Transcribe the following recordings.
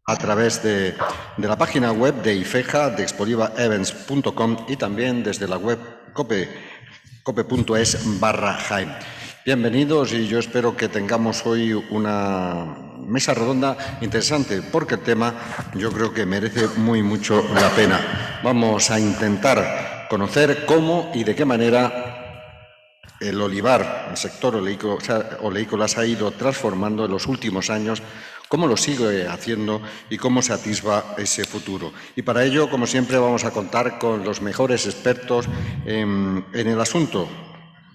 a través de la página web de IFEJA, de expolivaevents.com y también desde la web cope.es/Jaén. Bienvenidos y yo espero que tengamos hoy una mesa redonda interesante porque el tema yo creo que merece mucho la pena. Vamos a intentar conocer cómo y de qué manera el olivar, el sector oleícola se ha ido transformando en los últimos años, cómo lo sigue haciendo y cómo se atisba ese futuro. Y para ello, como siempre, vamos a contar con los mejores expertos en el asunto.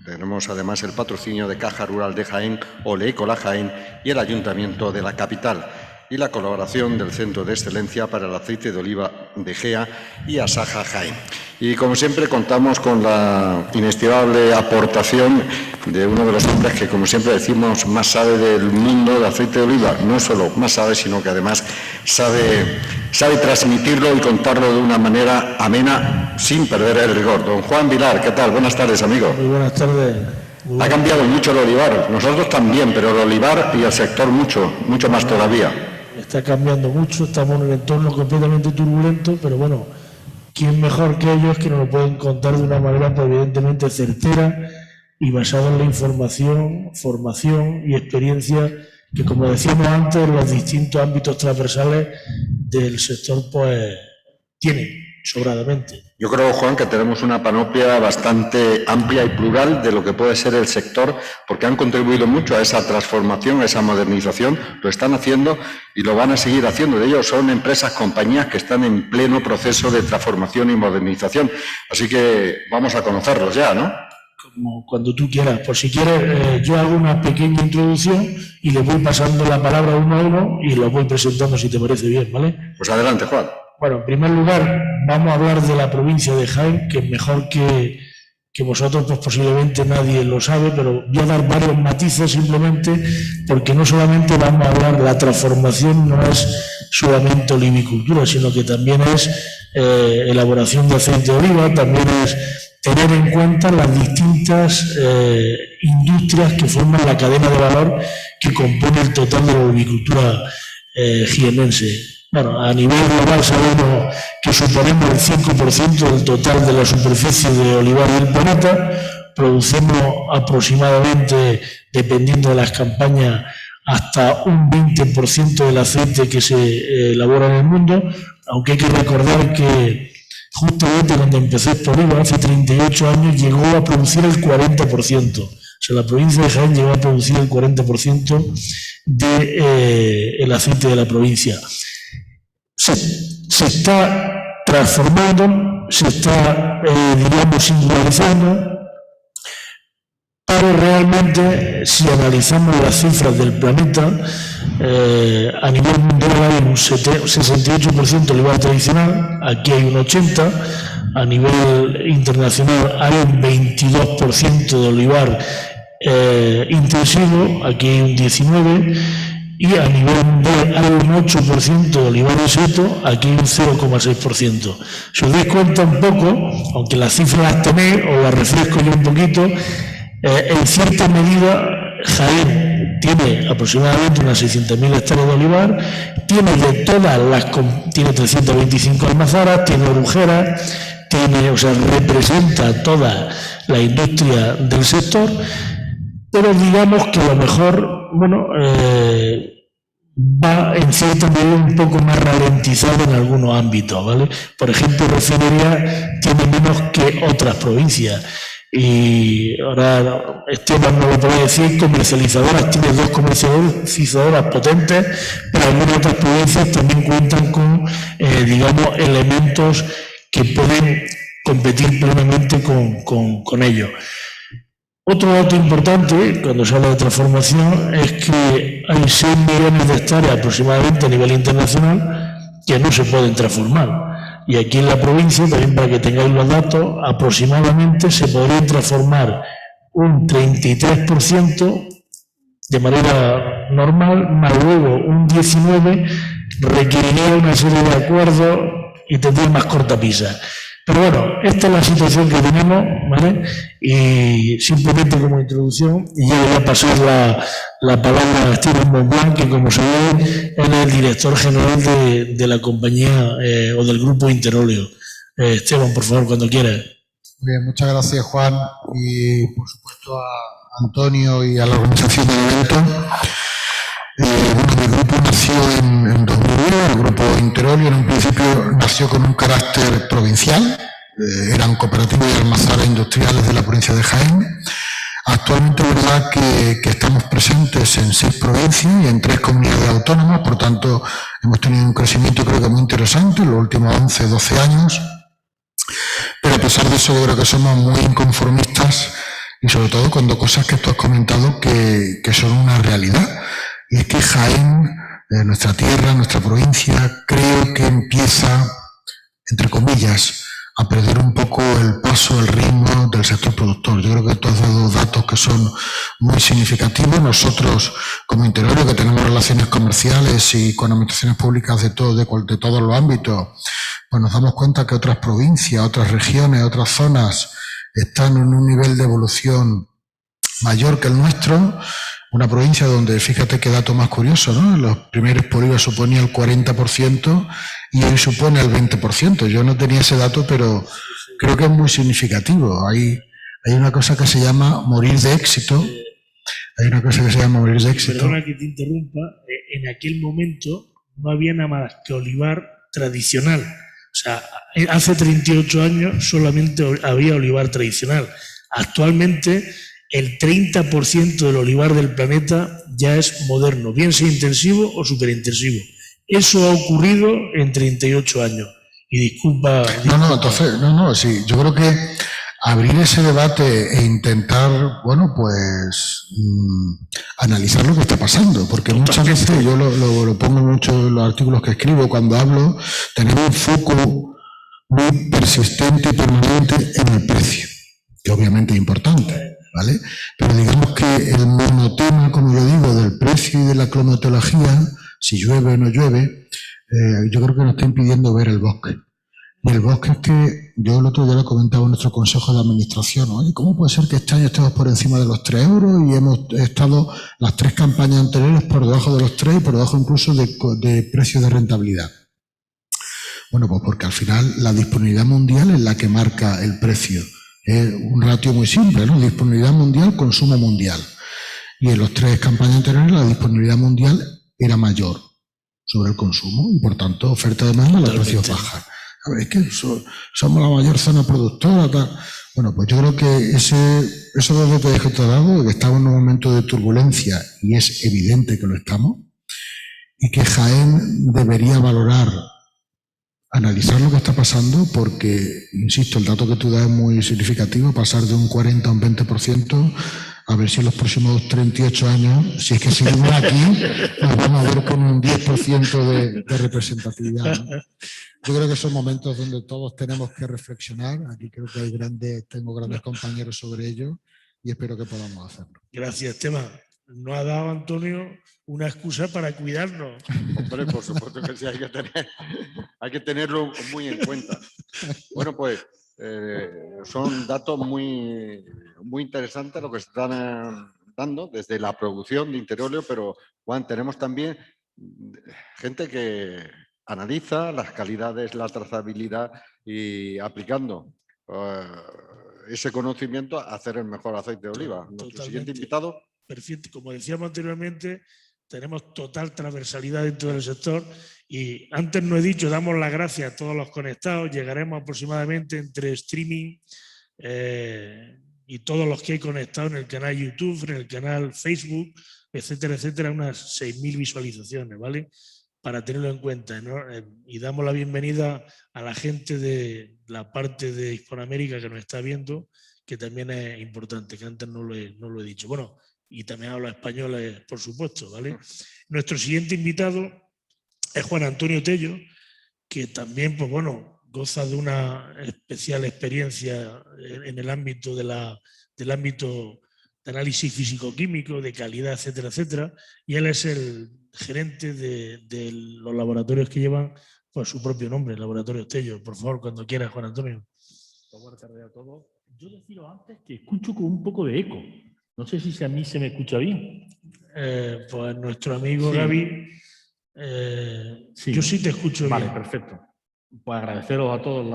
Tenemos además el patrocinio de Caja Rural de Jaén, Oleícola Jaén y el Ayuntamiento de la capital, y la colaboración del Centro de Excelencia para el Aceite de Oliva de Gea y Asaja Jaén. Y como siempre contamos con la inestimable aportación de uno de los hombres que, como siempre decimos, más sabe del mundo del aceite de oliva. No solo más sabe, sino que además sabe transmitirlo y contarlo de una manera amena sin perder el rigor. Don Juan Vilar, ¿qué tal? Buenas tardes, amigo. Muy buenas tardes. Ha cambiado mucho el olivar, nosotros también, pero el olivar y el sector mucho más todavía. Está cambiando mucho, estamos en un entorno completamente turbulento, pero bueno, ¿quién mejor que ellos que nos lo pueden contar de una manera pues, evidentemente certera y basada en la información, formación y experiencia que, como decíamos antes, los distintos ámbitos transversales del sector pues tienen sobradamente? Yo creo, Juan, que tenemos una panoplia bastante amplia y plural de lo que puede ser el sector, porque han contribuido mucho a esa transformación, a esa modernización, lo están haciendo y lo van a seguir haciendo. De ellos son empresas, compañías que están en pleno proceso de transformación y modernización. Así que vamos a conocerlos ya, ¿no? Como cuando tú quieras. Por si quieres, yo hago una pequeña introducción y le voy pasando la palabra uno a uno y lo voy presentando si te parece bien, ¿vale? Pues adelante, Juan. Bueno, en primer lugar, vamos a hablar de la provincia de Jaén, que mejor que vosotros, pues posiblemente nadie lo sabe, pero voy a dar varios matices simplemente, porque no solamente vamos a hablar, la transformación no es solamente olivicultura, sino que también es elaboración de aceite de oliva, también es tener en cuenta las distintas industrias que forman la cadena de valor que compone el total de la olivicultura jienense. Bueno, a nivel global sabemos que suponemos el 5% del total de la superficie de olivar del planeta, producimos aproximadamente, dependiendo de las campañas, hasta un 20% del aceite que se elabora en el mundo, aunque hay que recordar que justamente cuando empezó Expoliva, hace 38 años, llegó a producir el 40%. O sea, la provincia de Jaén llegó a producir el 40% del aceite de la provincia. Se está transformando, se está, digamos, singularizando, pero realmente, si analizamos las cifras del planeta, a nivel mundial hay un 68% de olivar tradicional, aquí hay un 80%, a nivel internacional hay un 22% de olivar intensivo, aquí hay un 19%, y a nivel mundial hay un 8% de olivar de seto, aquí hay un 0,6%. Si os dais cuenta un poco, aunque las cifras las tenéis, os las refresco yo un poquito, en cierta medida Jaén tiene aproximadamente unas 600.000 hectáreas de olivar, tiene de todas tiene 325 almazaras, tiene orujeras, representa toda la industria del sector, pero digamos que a lo mejor, va en cierta medida un poco más ralentizado en algunos ámbitos, ¿vale? Por ejemplo, refinería tiene menos que otras provincias. Y ahora Esteban no lo puede decir, comercializadoras, tiene 2 comercializadoras potentes, pero algunas otras provincias también cuentan con, elementos que pueden competir plenamente con ellos. Otro dato importante, cuando se habla de transformación, es que hay 6 millones de hectáreas aproximadamente a nivel internacional que no se pueden transformar. Y aquí en la provincia, también para que tengáis los datos, aproximadamente se podrían transformar un 33% de manera normal, más luego un 19% requeriría una serie de acuerdos y tendría más cortapisas. Pero bueno, esta es la situación que tenemos, ¿vale? Y simplemente como introducción, y ya voy a pasar la palabra a Esteban Montblanc, que como se ve, es el director general de la compañía o del grupo Interóleo. Esteban, por favor, cuando quieras. Bien, muchas gracias, Juan, y por supuesto a Antonio y a la organización del evento. Bueno, mi grupo nació en 2001, el grupo Interóleo en un principio nació con un carácter provincial, eran cooperativas y almazaras industriales de la provincia de Jaén. Actualmente es verdad que estamos presentes en 6 provincias y en 3 comunidades autónomas, por tanto hemos tenido un crecimiento creo que muy interesante en los últimos 11, 12 años. Pero a pesar de eso, yo creo que somos muy inconformistas y sobre todo cuando cosas que tú has comentado que son una realidad. Y es que Jaén, nuestra tierra, nuestra provincia, creo que empieza, entre comillas, a perder un poco el paso, el ritmo del sector productor. Yo creo que tú has dado datos que son muy significativos. Nosotros, como Interóleo, que tenemos relaciones comerciales y con administraciones públicas de todos los ámbitos, pues nos damos cuenta que otras provincias, otras regiones, otras zonas están en un nivel de evolución mayor que el nuestro. Una provincia donde, fíjate qué dato más curioso, ¿no? Los primeros polígonos suponía el 40% y hoy supone el 20%. Yo no tenía ese dato, pero creo que es muy significativo. Hay una cosa que se llama morir de éxito. Perdona que te interrumpa. En aquel momento no había nada más que olivar tradicional. O sea, hace 38 años solamente había olivar tradicional. Actualmente el 30% del olivar del planeta ya es moderno, bien sea intensivo o superintensivo. Eso ha ocurrido en 38 años. Y disculpa. Sí, yo creo que abrir ese debate e intentar, bueno, pues analizar lo que está pasando, porque muchas veces yo lo pongo mucho en los artículos que escribo, cuando hablo, tenemos un foco muy persistente y permanente en el precio, que obviamente es importante, ¿vale? Pero digamos que el monotema, como yo digo, del precio y de la climatología, si llueve o no llueve, yo creo que nos está impidiendo ver el bosque. Y el bosque es que, yo el otro día lo comentaba en nuestro consejo de administración, ¿no? Oye, ¿cómo puede ser que este año estemos por encima de los 3 euros y hemos estado las 3 campañas anteriores por debajo de los 3 y por debajo incluso de precios de rentabilidad? Bueno, pues porque al final la disponibilidad mundial es la que marca el precio. Es un ratio muy simple, ¿no? Disponibilidad mundial, consumo mundial. Y en las 3 campañas anteriores la disponibilidad mundial era mayor sobre el consumo y por tanto oferta-demanda, los precios bajan. A ver, es que somos la mayor zona productora, tal. Bueno, pues yo creo que esos 2 detalles que te he dado, que estamos en un momento de turbulencia y es evidente que lo estamos, y que Jaén debería valorar, analizar lo que está pasando, porque, insisto, el dato que tú das es muy significativo, pasar de un 40 a un 20%, a ver si en los próximos 38 años, si es que seguimos aquí, nos vamos a ver con un 10% de representatividad, ¿no? Yo creo que son momentos donde todos tenemos que reflexionar. Aquí creo que tengo grandes compañeros sobre ello y espero que podamos hacerlo. Gracias, Esteban. No ha dado, Antonio, una excusa para cuidarnos. Hombre, por supuesto que sí, hay que tenerlo muy en cuenta. Bueno, pues son datos muy, muy interesantes lo que se están dando desde la producción de Interóleo, pero Juan, tenemos también gente que analiza las calidades, la trazabilidad y aplicando ese conocimiento a hacer el mejor aceite de oliva. Nuestro siguiente invitado. Perfecto. Como decíamos anteriormente, tenemos total transversalidad dentro del sector y antes no he dicho, damos las gracias a todos los conectados, llegaremos aproximadamente entre streaming y todos los que hay conectados en el canal YouTube, en el canal Facebook, etcétera, etcétera, unas 6.000 visualizaciones, ¿vale? Para tenerlo en cuenta, ¿no? Y damos la bienvenida a la gente de la parte de Hispanoamérica que nos está viendo, que también es importante, que antes no lo he dicho. Bueno, y también habla español, por supuesto, ¿vale? Nuestro siguiente invitado es Juan Antonio Tello, que también, pues bueno, goza de una especial experiencia en el ámbito del ámbito de análisis físico-químico, de calidad, etcétera, etcétera, y él es el gerente de los laboratorios que llevan pues, su propio nombre, Laboratorios Tello. Por favor, cuando quieras, Juan Antonio. Buenas tardes a todos. Yo deciros antes que escucho con un poco de eco. No sé si a mí se me escucha bien. Pues nuestro amigo Gaby, sí. Yo sí te escucho bien. Vale, perfecto. Pues agradeceros a todos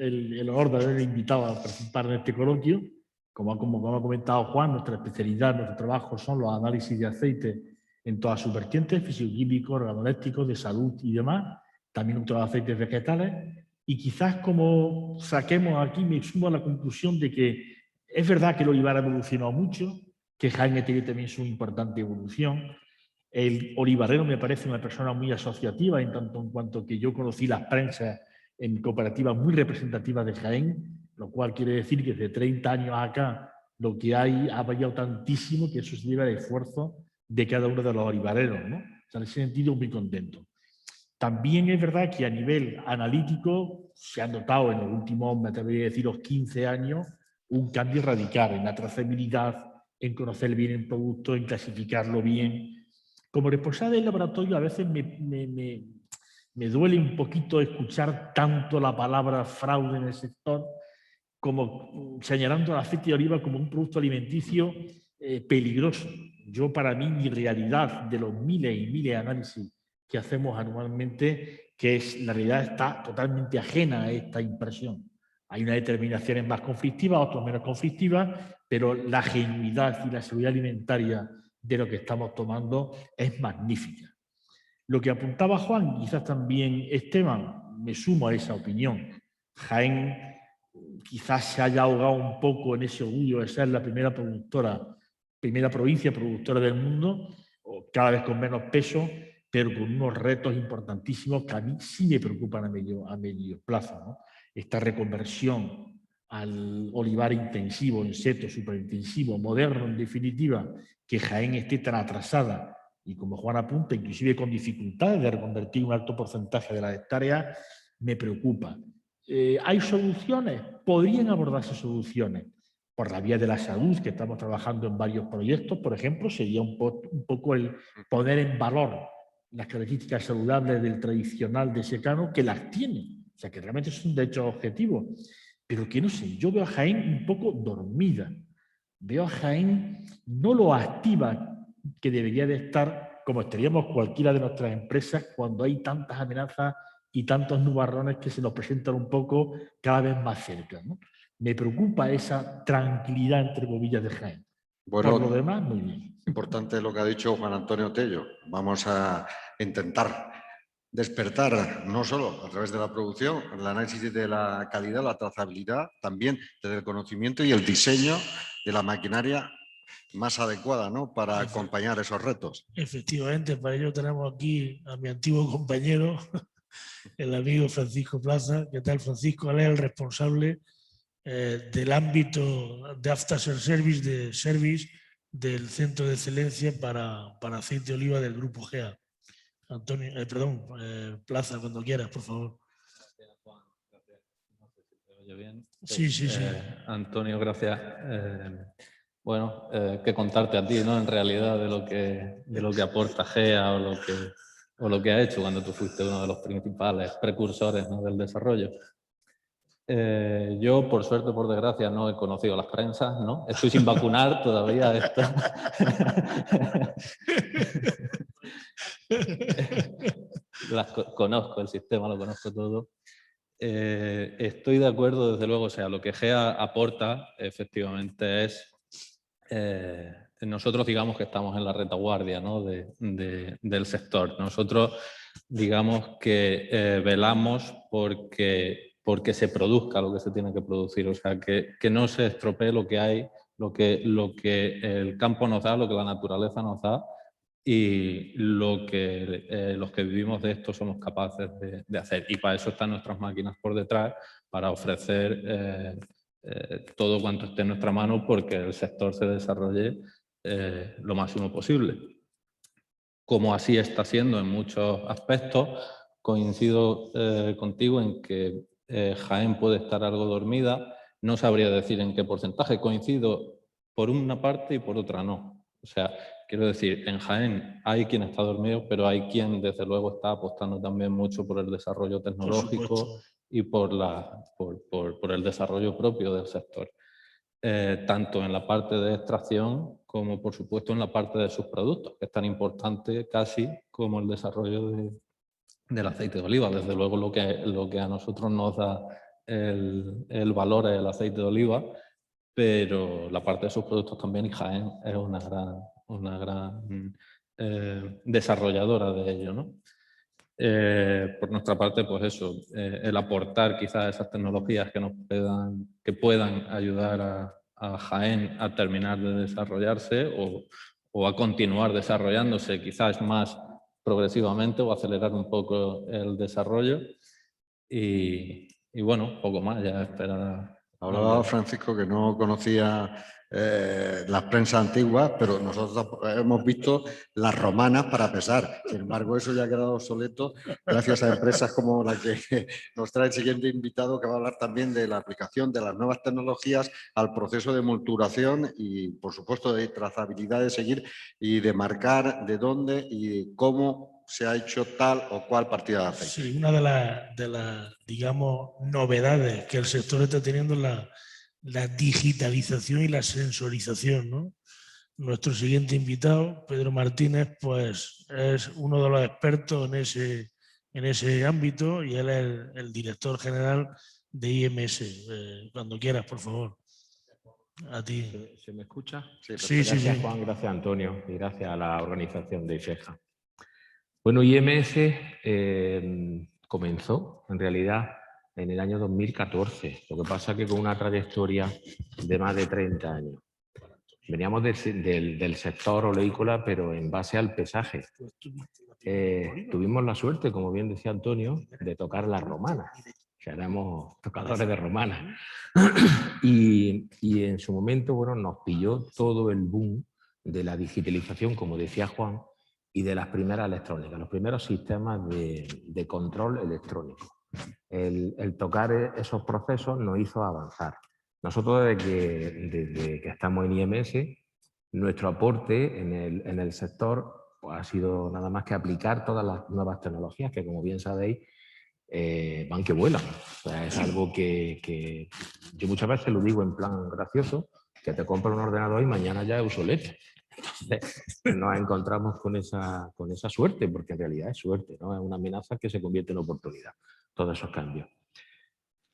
el honor de haber invitado a participar en este coloquio. Como ha comentado Juan, nuestra especialidad, nuestro trabajo son los análisis de aceite en todas sus vertientes, fisicoquímicos, organolépticos, de salud y demás. También otros aceites vegetales. Y quizás como saquemos aquí, me sumo a la conclusión de que es verdad que el olivar ha evolucionado mucho, que Jaén tiene también su importante evolución. El olivarero me parece una persona muy asociativa en tanto en cuanto que yo conocí las prensas en cooperativas muy representativas de Jaén, lo cual quiere decir que desde 30 años acá lo que hay ha variado tantísimo que eso se debe al esfuerzo de cada uno de los olivareros, ¿no? O sea, en ese sentido, muy contento. También es verdad que a nivel analítico se ha notado en los últimos, me atrevería a decir, los 15 años, un cambio radical en la trazabilidad, en conocer bien el producto, en clasificarlo bien. Como responsable del laboratorio, a veces me duele un poquito escuchar tanto la palabra fraude en el sector, como señalando el aceite de oliva como un producto alimenticio peligroso. Yo, para mí, mi realidad de los miles y miles de análisis que hacemos anualmente, que es la realidad está totalmente ajena a esta impresión. Hay unas determinaciones más conflictivas, otras menos conflictivas, pero la genuidad y la seguridad alimentaria de lo que estamos tomando es magnífica. Lo que apuntaba Juan, quizás también Esteban, me sumo a esa opinión. Jaén quizás se haya ahogado un poco en ese orgullo de ser la primera provincia productora del mundo, cada vez con menos peso, pero con unos retos importantísimos que a mí sí me preocupan a medio plazo, ¿no? Esta reconversión al olivar intensivo, en seto, superintensivo, moderno, en definitiva, que Jaén esté tan atrasada y, como Juan apunta, inclusive con dificultades de reconvertir un alto porcentaje de las hectáreas, me preocupa. ¿Hay soluciones? Podrían abordarse soluciones. Por la vía de la salud, que estamos trabajando en varios proyectos, por ejemplo, sería un poco el poner en valor las características saludables del tradicional de secano, que las tiene, o sea, que realmente es un derecho objetivo, pero que no sé, yo veo a Jaén un poco dormida, veo a Jaén no lo activa que debería de estar, como estaríamos cualquiera de nuestras empresas cuando hay tantas amenazas y tantos nubarrones que se nos presentan un poco cada vez más cerca, ¿no? Me preocupa esa tranquilidad, entre comillas, de Jaén. Bueno, por lo demás, muy bien. Importante lo que ha dicho Juan Antonio Tello. Vamos a intentar despertar, no solo a través de la producción, el análisis de la calidad, la trazabilidad, también desde el conocimiento y el diseño de la maquinaria más adecuada, ¿no?, para acompañar esos retos. Efectivamente, para ello tenemos aquí a mi antiguo compañero, el amigo Francisco Plaza. ¿Qué tal, Francisco? Él es el responsable del ámbito de After Service del Centro de Excelencia para aceite de oliva del Grupo GEA. Antonio, Plaza, cuando quieras, por favor. Gracias, Juan. Gracias. No sé si te oye bien. Sí. Antonio, gracias. Bueno, que contarte a ti, ¿no?, en realidad, de lo que aporta GEA o lo que ha hecho cuando tú fuiste uno de los principales precursores, ¿no?, del desarrollo. Yo, por suerte o por desgracia, no he conocido las prensas, ¿no? Estoy sin vacunar todavía. Conozco el sistema, lo conozco todo. Estoy de acuerdo, desde luego. O sea, lo que GEA aporta, efectivamente, es... nosotros, digamos, que estamos en la retaguardia, ¿no?, del sector. Nosotros, digamos, que velamos porque se produzca lo que se tiene que producir, o sea, que no se estropee lo que hay, lo que el campo nos da, lo que la naturaleza nos da, y lo que los que vivimos de esto somos capaces de hacer. Y para eso están nuestras máquinas por detrás, para ofrecer todo cuanto esté en nuestra mano, porque el sector se desarrolle lo máximo posible. Como así está siendo en muchos aspectos, coincido contigo en que Jaén puede estar algo dormida. No sabría decir en qué porcentaje. Coincido por una parte y por otra no. O sea, quiero decir, en Jaén hay quien está dormido, pero hay quien, desde luego, está apostando también mucho por el desarrollo tecnológico y por el desarrollo propio del sector, tanto en la parte de extracción como, por supuesto, en la parte de sus productos, que es tan importante casi como el desarrollo del aceite de oliva. Desde luego lo que a nosotros nos da el valor es el aceite de oliva, pero la parte de sus productos también, y Jaén es una gran desarrolladora de ello, ¿no? Por nuestra parte, pues eso, el aportar quizás esas tecnologías que puedan ayudar a Jaén a terminar de desarrollarse o a continuar desarrollándose quizás más progresivamente o acelerar un poco el desarrollo y bueno, poco más, ya esperar. Hablaba Francisco que no conocía las prensas antiguas, pero nosotros hemos visto las romanas para pesar. Sin embargo, eso ya ha quedado obsoleto gracias a empresas como la que nos trae el siguiente invitado, que va a hablar también de la aplicación de las nuevas tecnologías al proceso de multuración y, por supuesto, de trazabilidad, de seguir y de marcar de dónde y cómo se ha hecho tal o cual partida de aceite. Sí, una de las, digamos, novedades que el sector está teniendo es la digitalización y la sensorización, ¿no? Nuestro siguiente invitado, Pedro Martínez, pues es uno de los expertos en ese ámbito y él es el director general de IMS. Cuando quieras, por favor. A ti. ¿Se me escucha? Sí, Gracias, sí. Juan, gracias, Antonio, y gracias a la organización de IFEJA. Bueno, IMS comenzó, en realidad, en el año 2014. Lo que pasa es que con una trayectoria de más de 30 años. Veníamos del sector oleícola, pero en base al pesaje. Tuvimos la suerte, como bien decía Antonio, de tocar las romanas. O sea, éramos tocadores de romanas. Y en su momento, bueno, nos pilló todo el boom de la digitalización, como decía Juan, y de las primeras electrónicas, los primeros sistemas de control electrónico. El tocar esos procesos nos hizo avanzar. Nosotros, desde que estamos en IMS, nuestro aporte en el sector pues, ha sido nada más que aplicar todas las nuevas tecnologías que, como bien sabéis, van que vuelan. O sea, es algo que yo muchas veces lo digo en plan gracioso, que te compras un ordenador y mañana ya es obsoleto. Entonces, nos encontramos con esa suerte, porque en realidad es suerte, ¿no? Es una amenaza que se convierte en oportunidad, todos esos cambios.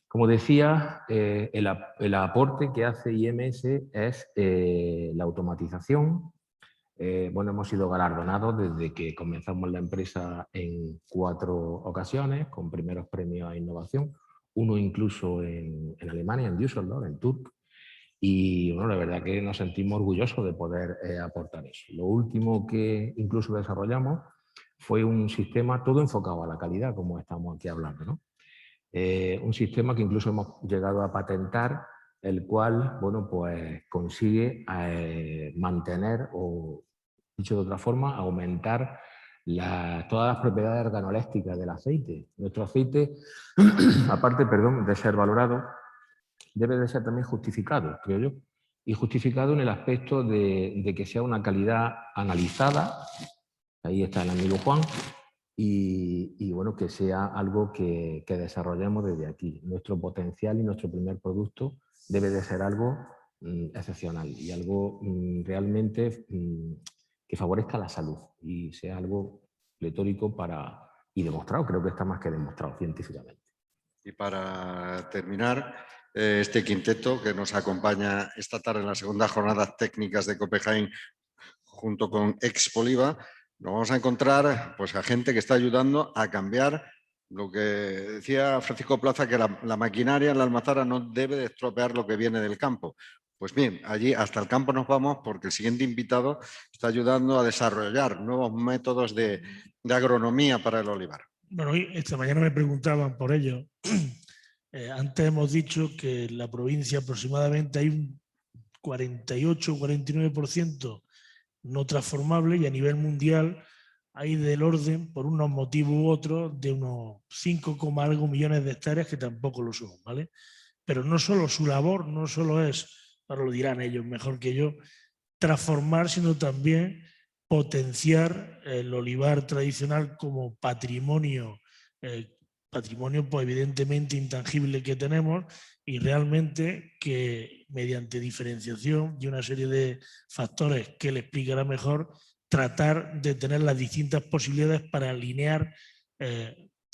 Como decía, el aporte que hace IMS es la automatización. Bueno, hemos sido galardonados desde que comenzamos la empresa en 4 ocasiones, con primeros premios a innovación, uno incluso en Alemania, en Düsseldorf, en Turk. Y bueno, la verdad que nos sentimos orgullosos de poder aportar eso. Lo último que incluso desarrollamos fue un sistema todo enfocado a la calidad, como estamos aquí hablando, ¿no? Un sistema que incluso hemos llegado a patentar, el cual, bueno, pues consigue mantener o, dicho de otra forma, aumentar todas las propiedades organolépticas del aceite. Nuestro aceite, aparte, de ser valorado, debe de ser también justificado, creo yo, y justificado en el aspecto de que sea una calidad analizada, ahí está el amigo Juan, y bueno, que sea algo que desarrollemos desde aquí. Nuestro potencial y nuestro primer producto debe de ser algo excepcional y algo realmente que favorezca la salud y sea algo pletórico y demostrado, creo que está más que demostrado científicamente. Y para terminar, este quinteto que nos acompaña esta tarde en las segundas jornadas técnicas de Copenhague junto con Expoliva, nos vamos a encontrar pues, a gente que está ayudando a cambiar lo que decía Francisco Plaza, que la maquinaria en la almazara no debe de estropear lo que viene del campo. Pues bien, allí hasta el campo nos vamos porque el siguiente invitado está ayudando a desarrollar nuevos métodos de agronomía para el olivar. Bueno, esta mañana me preguntaban por ello. Antes hemos dicho que en la provincia aproximadamente hay un 48-49% no transformable y a nivel mundial hay del orden, por unos motivos u otros, de unos 5, algo millones de hectáreas que tampoco lo son, ¿vale? Pero no solo su labor, no solo es, ahora lo dirán ellos mejor que yo, transformar, sino también potenciar el olivar tradicional como patrimonio patrimonio pues evidentemente intangible que tenemos y realmente que mediante diferenciación y una serie de factores que le explicará mejor, tratar de tener las distintas posibilidades para alinear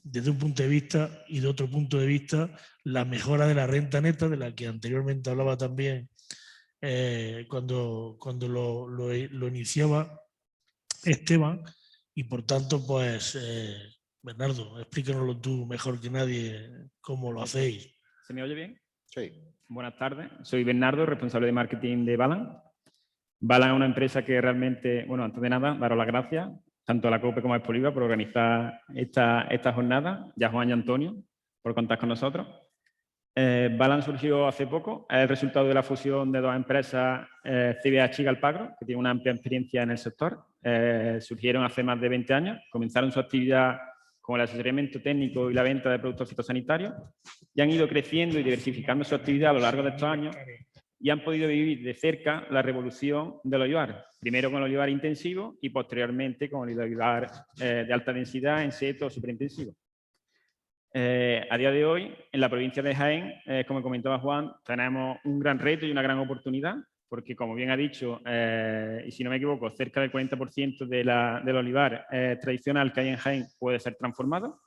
desde un punto de vista y de otro punto de vista la mejora de la renta neta, de la que anteriormente hablaba también cuando lo iniciaba Esteban, y por tanto, pues, Bernardo, explícanoslo tú mejor que nadie cómo lo hacéis. ¿Se me oye bien? Sí. Buenas tardes, soy Bernardo, responsable de marketing de Balan. Balan es una empresa que realmente, bueno, antes de nada, daros las gracias, tanto a la COPE como a Expoliva, por organizar esta jornada, y a Juan y Antonio, por contar con nosotros. Balan surgió hace poco, es el resultado de la fusión de dos empresas, CBH y Galpagro, que tienen una amplia experiencia en el sector. Surgieron hace más de 20 años, comenzaron su actividad con el asesoramiento técnico y la venta de productos fitosanitarios, y han ido creciendo y diversificando su actividad a lo largo de estos años y han podido vivir de cerca la revolución del olivar, primero con el olivar intensivo y posteriormente con el olivar de alta densidad en seto superintensivo. A día de hoy, en la provincia de Jaén, como comentaba Juan, tenemos un gran reto y una gran oportunidad, porque como bien ha dicho, y si no me equivoco, cerca del 40% del olivar tradicional que hay en Jaén puede ser transformado.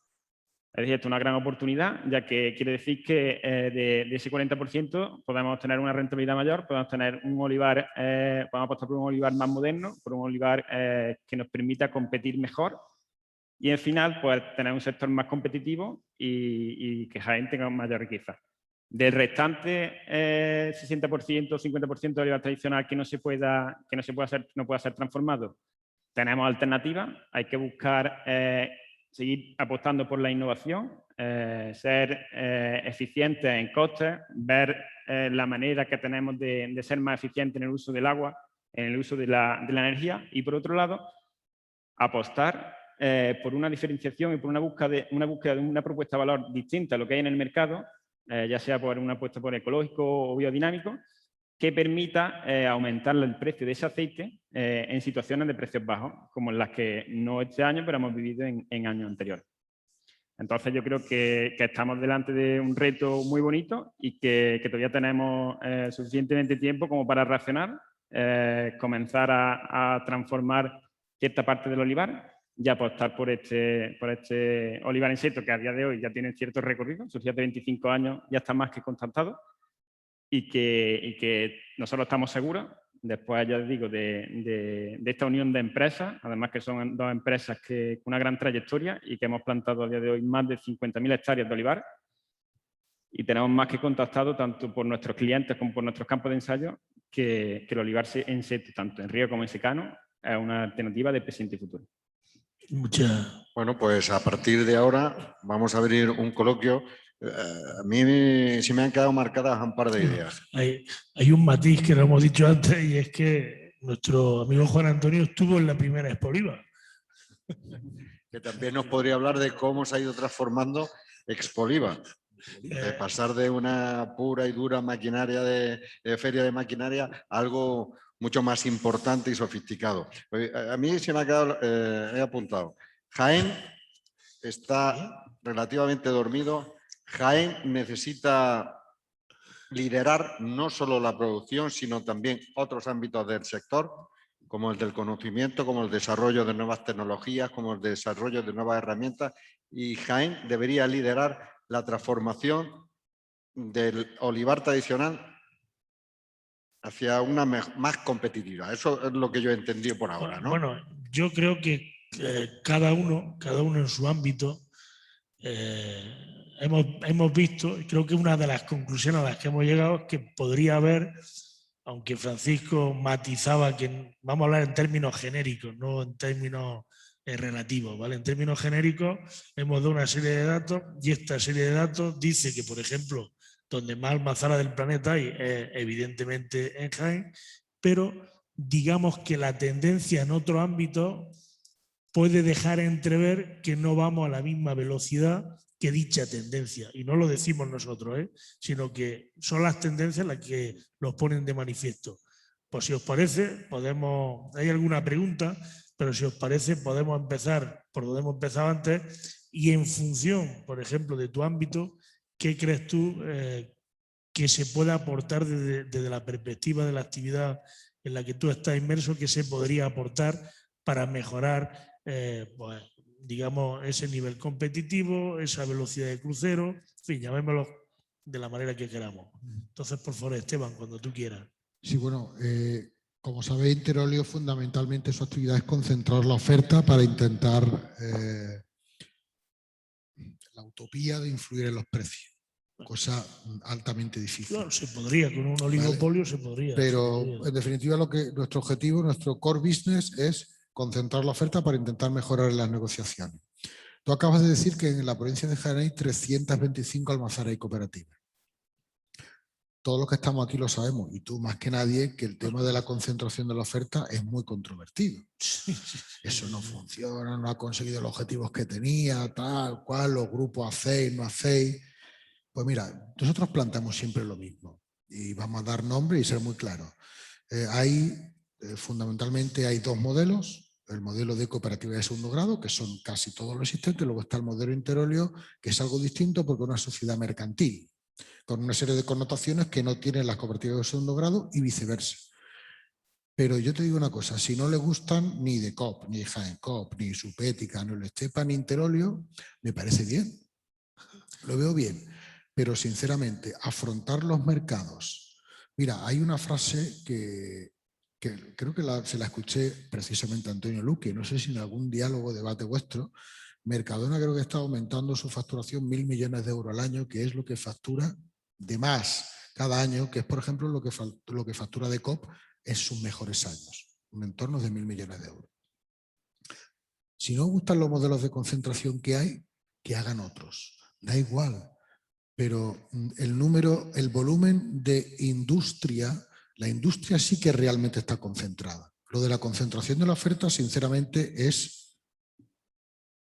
Es decir, esto es una gran oportunidad, ya que quiere decir que de ese 40% podemos tener una rentabilidad mayor, podemos tener un olivar, podemos apostar por un olivar más moderno, por un olivar que nos permita competir mejor y al final pues tener un sector más competitivo y que Jaén tenga mayor riqueza. Del restante 60% o 50% de olivar tradicional que no pueda ser transformado, tenemos alternativas. Hay que buscar seguir apostando por la innovación, ser eficientes en costes, ver la manera que tenemos de ser más eficientes en el uso del agua, en el uso de la energía, y por otro lado, apostar por una diferenciación y por una búsqueda de una propuesta de valor distinta a lo que hay en el mercado, ya sea por una apuesta por ecológico o biodinámico, que permita aumentar el precio de ese aceite en situaciones de precios bajos, como en las que no este año, pero hemos vivido en años anteriores. Entonces yo creo que estamos delante de un reto muy bonito y que todavía tenemos suficientemente tiempo como para reaccionar, comenzar a transformar cierta parte del olivar y apostar por este olivar en seto, que a día de hoy ya tiene cierto recorrido, surgió hace 25 años, ya está más que constatado. Y que nosotros estamos seguros, después ya les digo, de esta unión de empresas, además que son dos empresas con una gran trayectoria y que hemos plantado a día de hoy más de 50.000 hectáreas de olivar y tenemos más que contactado tanto por nuestros clientes como por nuestros campos de ensayo que el olivar en seto, tanto en río como en secano, es una alternativa de presente y futuro. Bueno, pues a partir de ahora vamos a abrir un coloquio. A mí sí me han quedado marcadas un par de ideas. Hay un matiz que lo hemos dicho antes y es que nuestro amigo Juan Antonio estuvo en la primera Expoliva. Que también nos podría hablar de cómo se ha ido transformando Expoliva. De pasar de una pura y dura maquinaria de feria de maquinaria a algo mucho más importante y sofisticado. A mí se me ha quedado, he apuntado, Jaén está relativamente dormido. Jaén necesita liderar no solo la producción, sino también otros ámbitos del sector, como el del conocimiento, como el desarrollo de nuevas tecnologías, como el desarrollo de nuevas herramientas, y Jaén debería liderar la transformación del olivar tradicional hacia una más competitiva. Eso es lo que yo he entendido por ahora, ¿no? Bueno, yo creo que cada uno en su ámbito hemos visto, y creo que una de las conclusiones a las que hemos llegado es que podría haber, aunque Francisco matizaba que vamos a hablar en términos genéricos, no en términos relativos, ¿vale? En términos genéricos hemos dado una serie de datos y esta serie de datos dice que, por ejemplo, donde más almazara del planeta hay, evidentemente en Jaén, pero digamos que la tendencia en otro ámbito puede dejar entrever que no vamos a la misma velocidad que dicha tendencia. Y no lo decimos nosotros, sino que son las tendencias las que los ponen de manifiesto. Pues si os parece, ¿hay alguna pregunta? pero si os parece podemos empezar por donde hemos empezado antes y en función, por ejemplo, de tu ámbito, ¿qué crees tú que se puede aportar desde la perspectiva de la actividad en la que tú estás inmerso, que se podría aportar para mejorar, pues, digamos, ese nivel competitivo, esa velocidad de crucero, en fin, llamémoslo de la manera que queramos. Entonces, por favor, Esteban, cuando tú quieras. Sí, bueno, como sabéis, Interolio fundamentalmente su actividad es concentrar la oferta para intentar la utopía de influir en los precios, cosa altamente difícil. Claro, se podría, con un oligopolio, ¿vale? Se podría. Pero se podría. en definitiva nuestro objetivo, nuestro core business es concentrar la oferta para intentar mejorar en las negociaciones. Tú acabas de decir que en la provincia de Jaén hay 325 almazaras y cooperativas. Todos los que estamos aquí lo sabemos, y tú más que nadie, que el tema de la concentración de la oferta es muy controvertido. Eso no funciona, no ha conseguido los objetivos que tenía, tal cual, los grupos hacéis, no hacéis. Pues mira, nosotros planteamos siempre lo mismo y vamos a dar nombre y ser muy claros. Fundamentalmente hay dos modelos. El modelo de cooperativa de segundo grado, que son casi todos los existentes, luego está el modelo Interolio, que es algo distinto porque es una sociedad mercantil, con una serie de connotaciones que no tienen las cooperativas de segundo grado y viceversa. Pero yo te digo una cosa, si no le gustan ni de COP, ni Jaén Coop, ni Supética, ni el Estepa, ni Interolio, me parece bien, lo veo bien. Pero sinceramente, afrontar los mercados. Mira, hay una frase que creo que se la escuché precisamente a Antonio Luque, no sé si en algún diálogo o debate vuestro. Mercadona creo que está aumentando su facturación 1.000 millones de euros al año, que es lo que factura de más cada año, que es por ejemplo lo que factura de COP en sus mejores años, un entorno de 1.000 millones de euros. Si no gustan los modelos de concentración que hay, que hagan otros, da igual. Pero el volumen de industria, la industria sí que realmente está concentrada. Lo de la concentración de la oferta, sinceramente,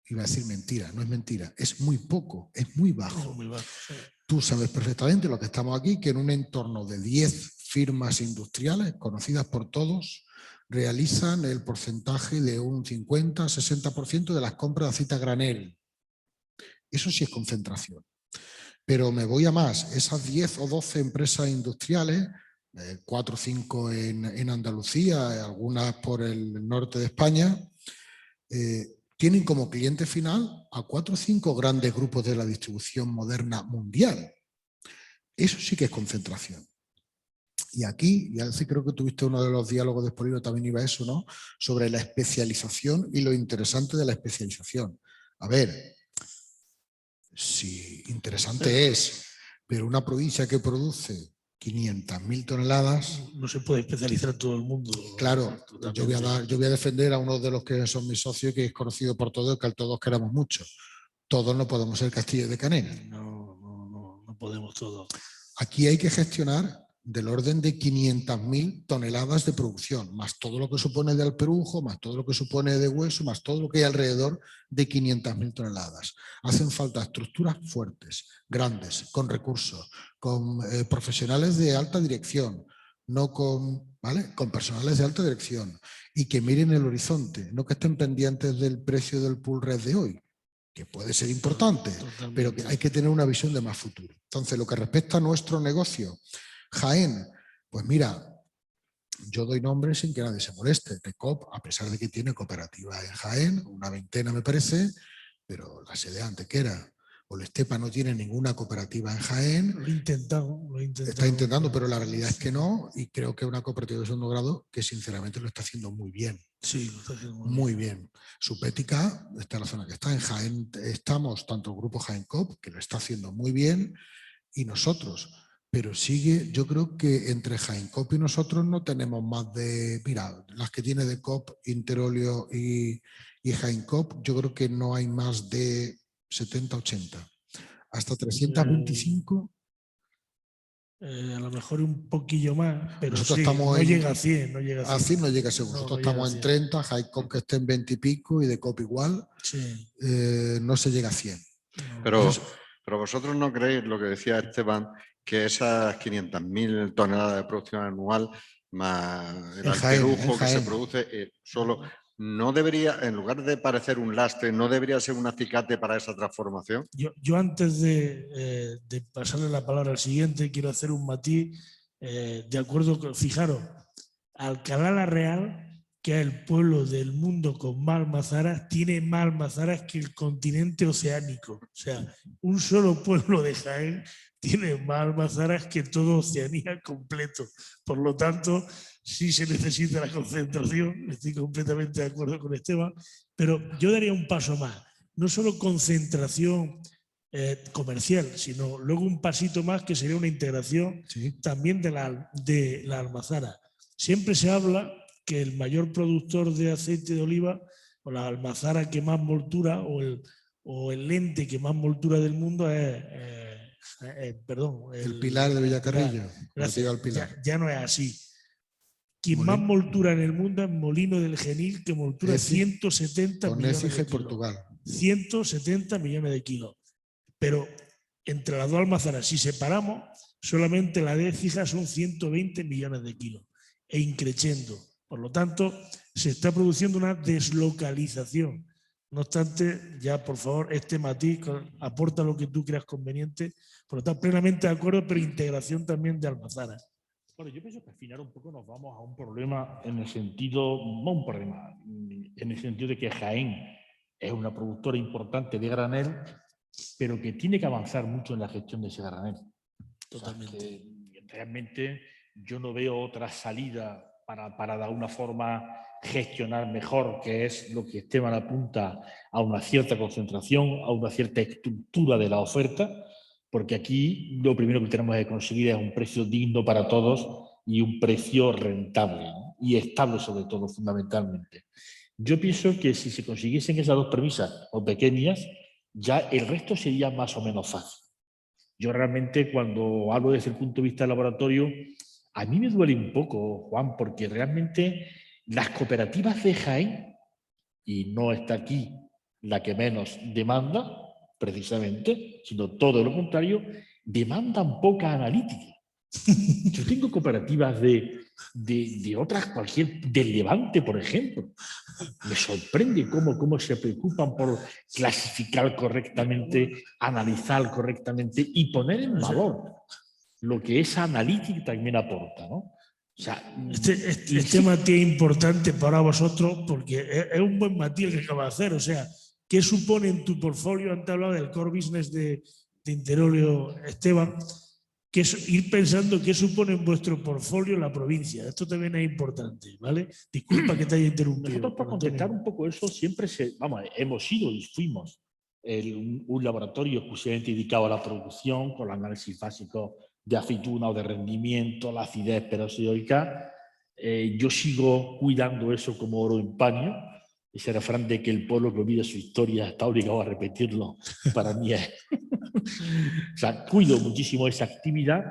iba a decir mentira, no es mentira, es muy poco, es muy bajo. Muy bajo, sí. Tú sabes perfectamente, lo que estamos aquí, que en un entorno de 10 firmas industriales, conocidas por todos, realizan el porcentaje de un 50-60% de las compras de aceite a granel. Eso sí es concentración. Pero me voy a más, esas 10 o 12 empresas industriales, 4 o 5 en Andalucía, algunas por el norte de España, tienen como cliente final a 4 o 5 grandes grupos de la distribución moderna mundial. Eso sí que es concentración. Y aquí, ya creo que tuviste uno de los diálogos de Expolino, también iba eso, ¿no? Sobre la especialización y lo interesante de la especialización. A ver, sí, interesante es, pero una provincia que produce 500.000 toneladas... No se puede especializar en todo el mundo. Claro, yo voy a defender a uno de los que son mis socios, que es conocido por todos, que todos queramos mucho. Todos no podemos ser Castillo de Canena. No podemos todos. Aquí hay que gestionar del orden de 500.000 toneladas de producción, más todo lo que supone de alperujo, más todo lo que supone de hueso, más todo lo que hay alrededor de 500.000 toneladas. Hacen falta estructuras fuertes, grandes, con recursos, con profesionales de alta dirección, no con, ¿vale? Con personales de alta dirección y que miren el horizonte, no que estén pendientes del precio del pool red de hoy, que puede ser importante, pero que hay que tener una visión de más futuro. Entonces, lo que respecta a nuestro negocio, Jaén, pues mira, yo doy nombres sin que nadie se moleste. TECOP, a pesar de que tiene cooperativa en Jaén, una 20 me parece, pero la sede Antequera o el Estepa no tiene ninguna cooperativa en Jaén. Lo he intentado. Está intentando, pero la realidad es que no, y creo que es una cooperativa de segundo grado que sinceramente lo está haciendo muy bien. Sí, lo está haciendo muy bien. Supética está en la zona que está. En Jaén estamos, tanto el grupo Jaén Coop, que lo está haciendo muy bien, y nosotros. Pero sigue, yo creo que entre Jaén Coop y nosotros no tenemos más de, mira, las que tiene de Coop, Interolio y Jaén Coop, yo creo que no hay más de 70, 80. Hasta 325. A lo mejor un poquillo más, pero nosotros sí, estamos no llega a 100. No llega a 100 no llega seguro. Nosotros estamos en 30, Jaén Coop que esté en 20 y pico y de Coop igual. Sí. No se llega a 100. Pero vosotros no creéis, lo que decía Esteban, que esas 500.000 toneladas de producción anual más el alperujo que se produce solo ¿no debería, en lugar de parecer un lastre, no debería ser un acicate para esa transformación? Yo antes de pasarle la palabra al siguiente, quiero hacer un matiz de acuerdo con, fijaros, Alcalá la Real, que es el pueblo del mundo con más almazaras, tiene más almazaras que el continente oceánico. O sea, un solo pueblo de Jaén tiene más almazaras que toda Oceanía completo. Por lo tanto, sí se necesita la concentración, estoy completamente de acuerdo con Esteban, pero yo daría un paso más. No solo concentración comercial, sino luego un pasito más que sería una integración también de la almazara. Siempre se habla que el mayor productor de aceite de oliva o la almazara que más moltura o el lente que más moltura del mundo es el Pilar de Villacarrillo. Ya no es así. Quien más moltura en el mundo es Molino del Genil, que moltura 170 millones de kilos. Portugal. 170 millones de kilos. Pero entre las dos almazaras, si separamos, solamente la de Écija son 120 millones de kilos e increciendo. Por lo tanto, se está produciendo una deslocalización. No obstante, ya por favor, este matiz aporta lo que tú creas conveniente. Por lo tanto, plenamente de acuerdo, pero integración también de almazaras. Bueno, yo pienso que al final un poco nos vamos a un problema en el sentido, no un problema, en el sentido de que Jaén es una productora importante de granel, pero que tiene que avanzar mucho en la gestión de ese granel. Totalmente. O sea, que realmente yo no veo otra salida para de alguna forma gestionar mejor, que es lo que Esteban apunta a una cierta concentración, a una cierta estructura de la oferta, porque aquí lo primero que tenemos que conseguir es un precio digno para todos y un precio rentable, ¿no? Y estable sobre todo, fundamentalmente. Yo pienso que si se consiguiesen esas dos premisas o pequeñas, ya el resto sería más o menos fácil. Yo realmente cuando hablo desde el punto de vista del laboratorio, a mí me duele un poco, Juan, porque realmente las cooperativas de Jaén, y no está aquí la que menos demanda, precisamente, sino todo lo contrario, demandan poca analítica. Yo tengo cooperativas de otras, del Levante, por ejemplo. Me sorprende cómo se preocupan por clasificar correctamente, analizar correctamente y poner en valor lo que esa analítica también aporta, ¿no? O sea, este matiz es importante para vosotros porque es un buen matiz el que acaba de hacer. O sea, ¿qué supone en tu portfolio? Antes hablaba del core business de Interolio, Esteban. Que es ir pensando qué supone en vuestro portfolio la provincia. Esto también es importante, ¿vale? Disculpa que te haya interrumpido. Nosotros, por contestar un poco eso, siempre hemos sido y fuimos un laboratorio exclusivamente dedicado a la producción, con el análisis básico de aceituna o de rendimiento, la acidez peroxidólica. Yo sigo cuidando eso como oro en paño. Ese refrán de que el pueblo que olvida su historia está obligado a repetirlo, para mí es... O sea, cuido muchísimo esa actividad,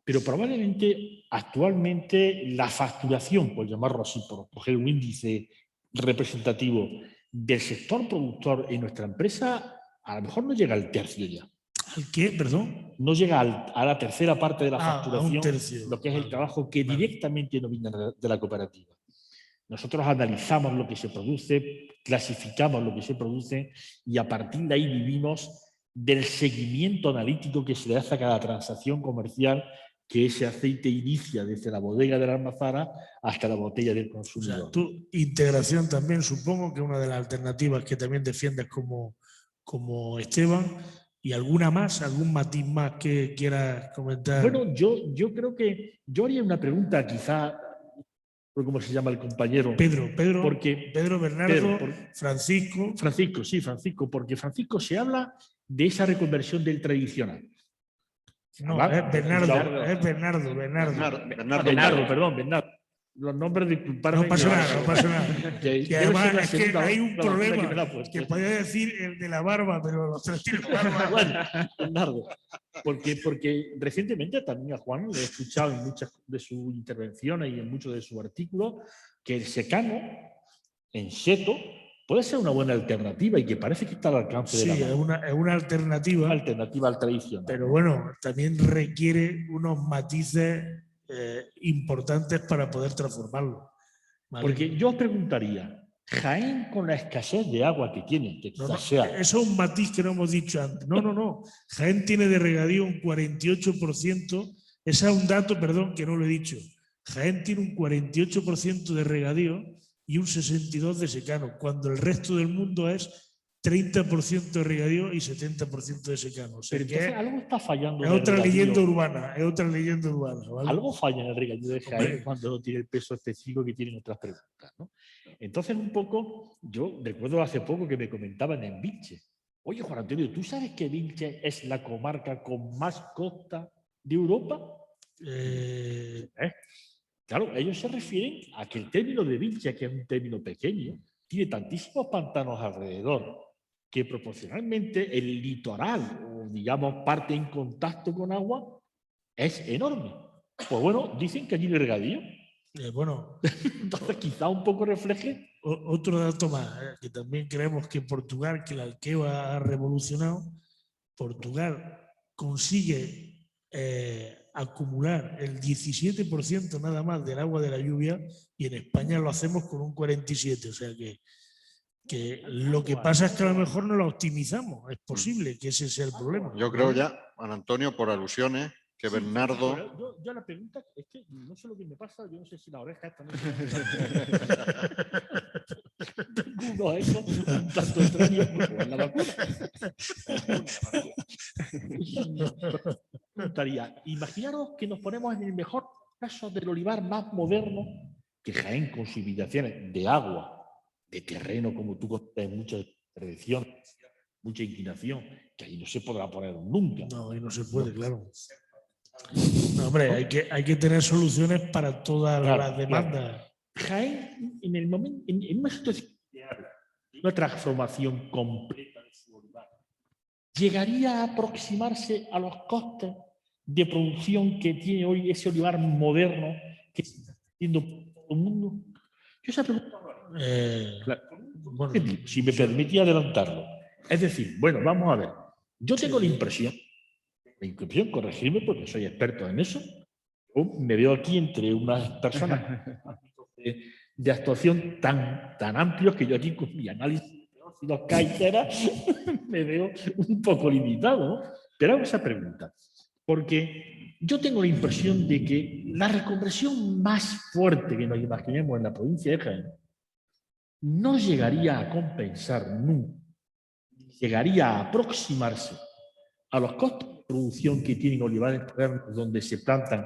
pero probablemente actualmente la facturación, por llamarlo así, por coger un índice representativo del sector productor en nuestra empresa, a lo mejor no llega al tercio ya. ¿Al qué? Perdón. No llega a la tercera parte de la facturación, un tercio. Lo que es el trabajo que directamente no viene de la cooperativa. Nosotros analizamos lo que se produce, clasificamos lo que se produce y a partir de ahí vivimos del seguimiento analítico que se le hace a cada transacción comercial que ese aceite inicia desde la bodega de la almazara hasta la botella del consumidor. O sea, tu integración también, supongo que una de las alternativas que también defiendes como Esteban, y alguna más, algún matiz más que quieras comentar. Bueno, yo creo que yo haría una pregunta quizá, ¿cómo se llama el compañero? Pedro Bernardo, Francisco. Francisco, porque Francisco se habla de esa reconversión del tradicional. No, es Bernardo. Bernardo. Los nombres, disculparme. No pasa nada. Y además es que hay un problema, que podría decir el de la barba, pero los tres tienen barba. Bueno, Bernardo. Porque recientemente también a Juan le he escuchado en muchas de sus intervenciones y en muchos de sus artículos que el secano en seto puede ser una buena alternativa y que parece que está al alcance de la mano. Es una alternativa. Una alternativa al tradicional. Pero bueno, también requiere unos matices importantes para poder transformarlo. ¿Vale? Porque yo os preguntaría, Jaén, con la escasez de agua que tiene, que quizás sea... Eso es un matiz que no hemos dicho antes. No. Jaén tiene de regadío un 48%. Ese es un dato, perdón, que no lo he dicho. Jaén tiene un 48% de regadío y un 62% de secano, cuando el resto del mundo es 30% de regadío y 70% de secano. O sea, Pero entonces algo está fallando es en el otra regadío. leyenda urbana, es otra leyenda urbana. ¿vale? Algo falla en el regadío de Jaén cuando no tiene el peso específico que tienen otras preguntas, ¿no? Entonces, un poco, yo recuerdo hace poco que me comentaban en Vilche. Oye, Juan Antonio, ¿tú sabes que Vilche es la comarca con más costa de Europa? Claro, ellos se refieren a que el término de Vilche, que es un término pequeño, tiene tantísimos pantanos alrededor que proporcionalmente el litoral, o digamos parte en contacto con agua, es enorme. Pues bueno, dicen que allí el regadío. Bueno, entonces quizá un poco refleje. Otro dato más, que también creemos que Portugal, que la Alqueva ha revolucionado, Portugal consigue acumular el 17% nada más del agua de la lluvia y en España lo hacemos con un 47%. O sea que lo que pasa es que a lo mejor no la optimizamos. Es posible que ese sea el problema. Yo creo ya, Juan Antonio, por alusiones, que Bernardo... Yo la pregunta es que no sé lo que me pasa, yo no sé si la oreja esta no tengo uno eso un tanto extraño por la vacuna. Preguntaría, imaginaros que nos ponemos en el mejor caso del olivar más moderno que Jaén, con sus limitaciones de agua, de terreno, como tú contaste, mucha tradición, mucha inclinación, que ahí no se podrá poner nunca. No, ahí no se puede, claro. No, hombre, hay que tener soluciones para todas las demandas. Claro. Jaén, en una situación ideal, una transformación completa de su olivar, ¿llegaría a aproximarse a los costes de producción que tiene hoy ese olivar moderno que se está haciendo por todo el mundo? Yo esa pregunta, bueno, si me permitía adelantarlo. Es decir, bueno, vamos a ver. Yo tengo la impresión, corregirme porque soy experto en eso, yo me veo aquí entre unas personas de actuación tan amplios que yo aquí con mi análisis de los caiteras me veo un poco limitado, ¿no? Pero hago esa pregunta, porque yo tengo la impresión de que la reconversión más fuerte que nos imaginemos en la provincia de Jaén no llegaría a compensar nunca, llegaría a aproximarse a los costos de producción que tienen olivares modernos donde se plantan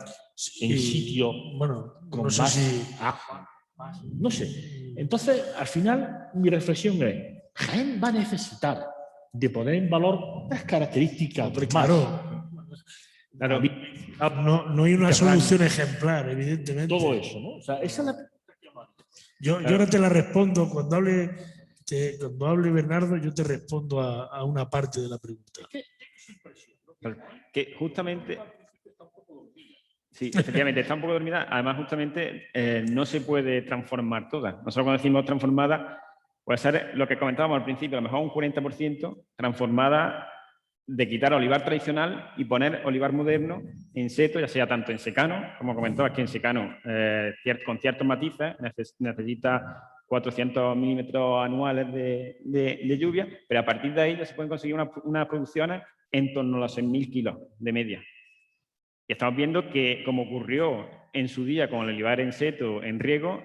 en sitios con más agua. No sé. Entonces, al final, mi reflexión es, Jaén va a necesitar de poner en valor otras características. Claro, no hay una solución ejemplar, evidentemente. Todo eso, ¿no? O sea, esa es la pregunta que yo ahora te la respondo. Cuando hable Bernardo, yo te respondo a una parte de la pregunta. Que justamente... Sí, efectivamente, está un poco dormida. Además, justamente, no se puede transformar toda. Nosotros cuando decimos transformada, puede ser lo que comentábamos al principio, a lo mejor un 40% transformada de quitar olivar tradicional y poner olivar moderno en seto, ya sea tanto en secano, como comentaba, aquí en secano, con ciertos matices, necesita 400 milímetros anuales de lluvia, pero a partir de ahí ya se pueden conseguir unas producciones en torno a los 6.000 kilos de media. Y estamos viendo que, como ocurrió en su día con el olivar en seto, en riego,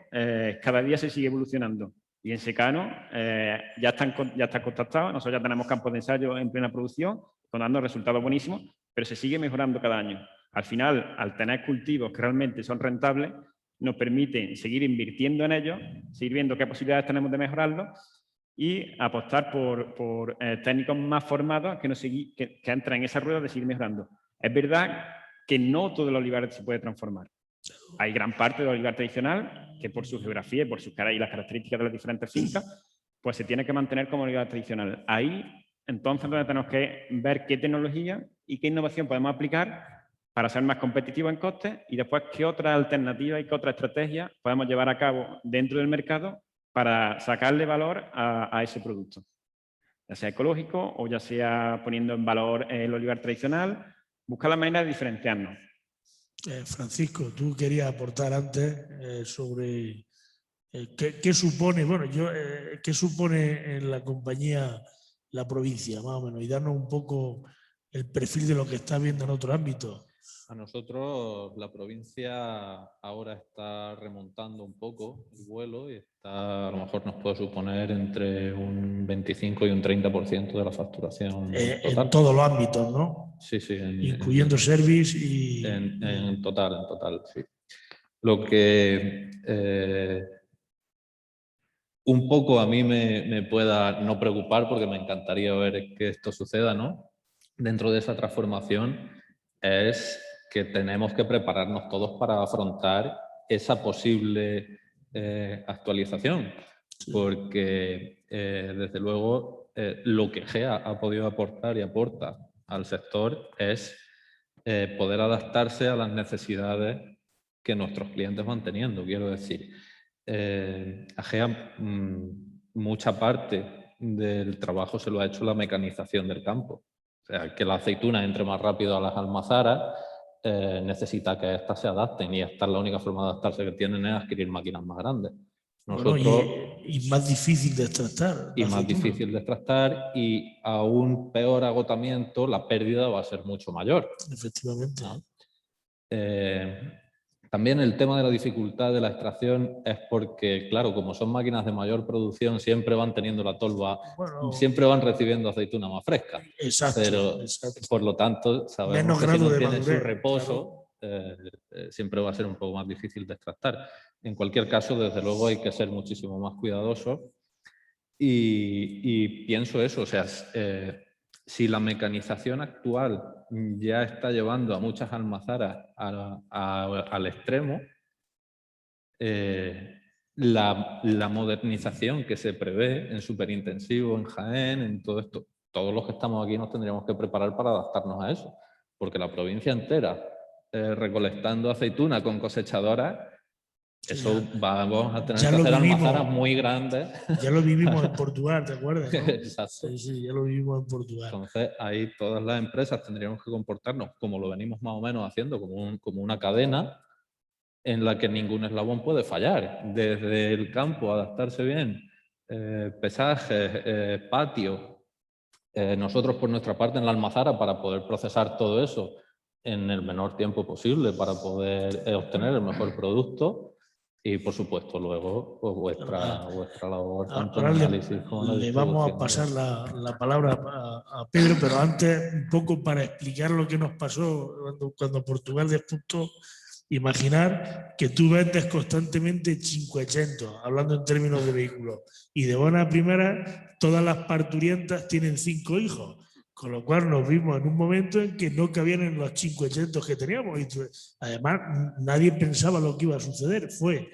cada día se sigue evolucionando. Y en secano ya está contactado, nosotros ya tenemos campos de ensayo en plena producción, dando resultados buenísimos, pero se sigue mejorando cada año. Al final, al tener cultivos que realmente son rentables, nos permiten seguir invirtiendo en ellos, seguir viendo qué posibilidades tenemos de mejorarlos y apostar por técnicos más formados que entran en esa rueda de seguir mejorando. Es verdad que no todo el olivar se puede transformar. Hay gran parte del olivar tradicional que por su geografía y por sus y las características de las diferentes fincas, pues se tiene que mantener como olivar tradicional. Ahí, entonces, donde tenemos que ver qué tecnología y qué innovación podemos aplicar para ser más competitivos en costes y después qué otras alternativas y qué otras estrategias podemos llevar a cabo dentro del mercado para sacarle valor a ese producto. Ya sea ecológico o ya sea poniendo en valor el olivar tradicional, buscar la manera de diferenciarnos. Francisco, tú querías aportar antes sobre ¿Qué supone, bueno, qué supone en la compañía la provincia, más o menos? Y darnos un poco el perfil de lo que está viendo en otro ámbito. A nosotros la provincia ahora está remontando un poco el vuelo y está, a lo mejor nos puede suponer entre un 25 y un 30% de la facturación total. En todos los ámbitos, ¿no? Sí, sí. Incluyendo service y... En total, sí. Lo que un poco a mí me pueda no preocupar, porque me encantaría ver que esto suceda, ¿no? Dentro de esa transformación es que tenemos que prepararnos todos para afrontar esa posible actualización, porque desde luego lo que GEA ha podido aportar y aporta al sector es poder adaptarse a las necesidades que nuestros clientes van teniendo. Quiero decir, a GEA mucha parte del trabajo se lo ha hecho la mecanización del campo. O sea, que la aceituna entre más rápido a las almazaras necesita que éstas se adapten, y esta es la única forma de adaptarse que tienen, es adquirir máquinas más grandes. Nosotros, bueno, y más difícil de extractar. Y más difícil de extractar, y a un peor agotamiento la pérdida va a ser mucho mayor. Efectivamente. ¿No? También el tema de la dificultad de la extracción es porque, claro, como son máquinas de mayor producción, siempre van teniendo la tolva, siempre van recibiendo aceituna más fresca. Exacto. Pero, por lo tanto, sabemos que si no tienen su reposo, siempre va a ser un poco más difícil de extractar. En cualquier caso, desde luego, hay que ser muchísimo más cuidadosos. Y pienso eso, o sea, si la mecanización actual ya está llevando a muchas almazaras al extremo, la modernización que se prevé en superintensivo, en Jaén, en todo esto, todos los que estamos aquí nos tendríamos que preparar para adaptarnos a eso, porque la provincia entera recolectando aceituna con cosechadoras, eso vamos a tener que hacer almazaras muy grandes. Ya lo vivimos en Portugal, ¿te acuerdas? ¿No? Exacto. Sí, ya lo vivimos en Portugal. Entonces, ahí todas las empresas tendríamos que comportarnos como lo venimos más o menos haciendo, como una cadena en la que ningún eslabón puede fallar. Desde el campo, adaptarse bien, pesajes, patio. Nosotros, por nuestra parte, en la almazara, para poder procesar todo eso en el menor tiempo posible, para poder obtener el mejor producto. Y, por supuesto, luego pues, vuestra labor, tanto en análisis como en la distribución. Le vamos a pasar la palabra a Pedro, pero antes, un poco para explicar lo que nos pasó cuando Portugal despuntó. Imaginar que tú vendes constantemente 500, hablando en términos de vehículos, y de buena primera todas las parturientas tienen 5 hijos. Con lo cual nos vimos en un momento en que no cabían en los 500 que teníamos. Y además, nadie pensaba lo que iba a suceder. Fue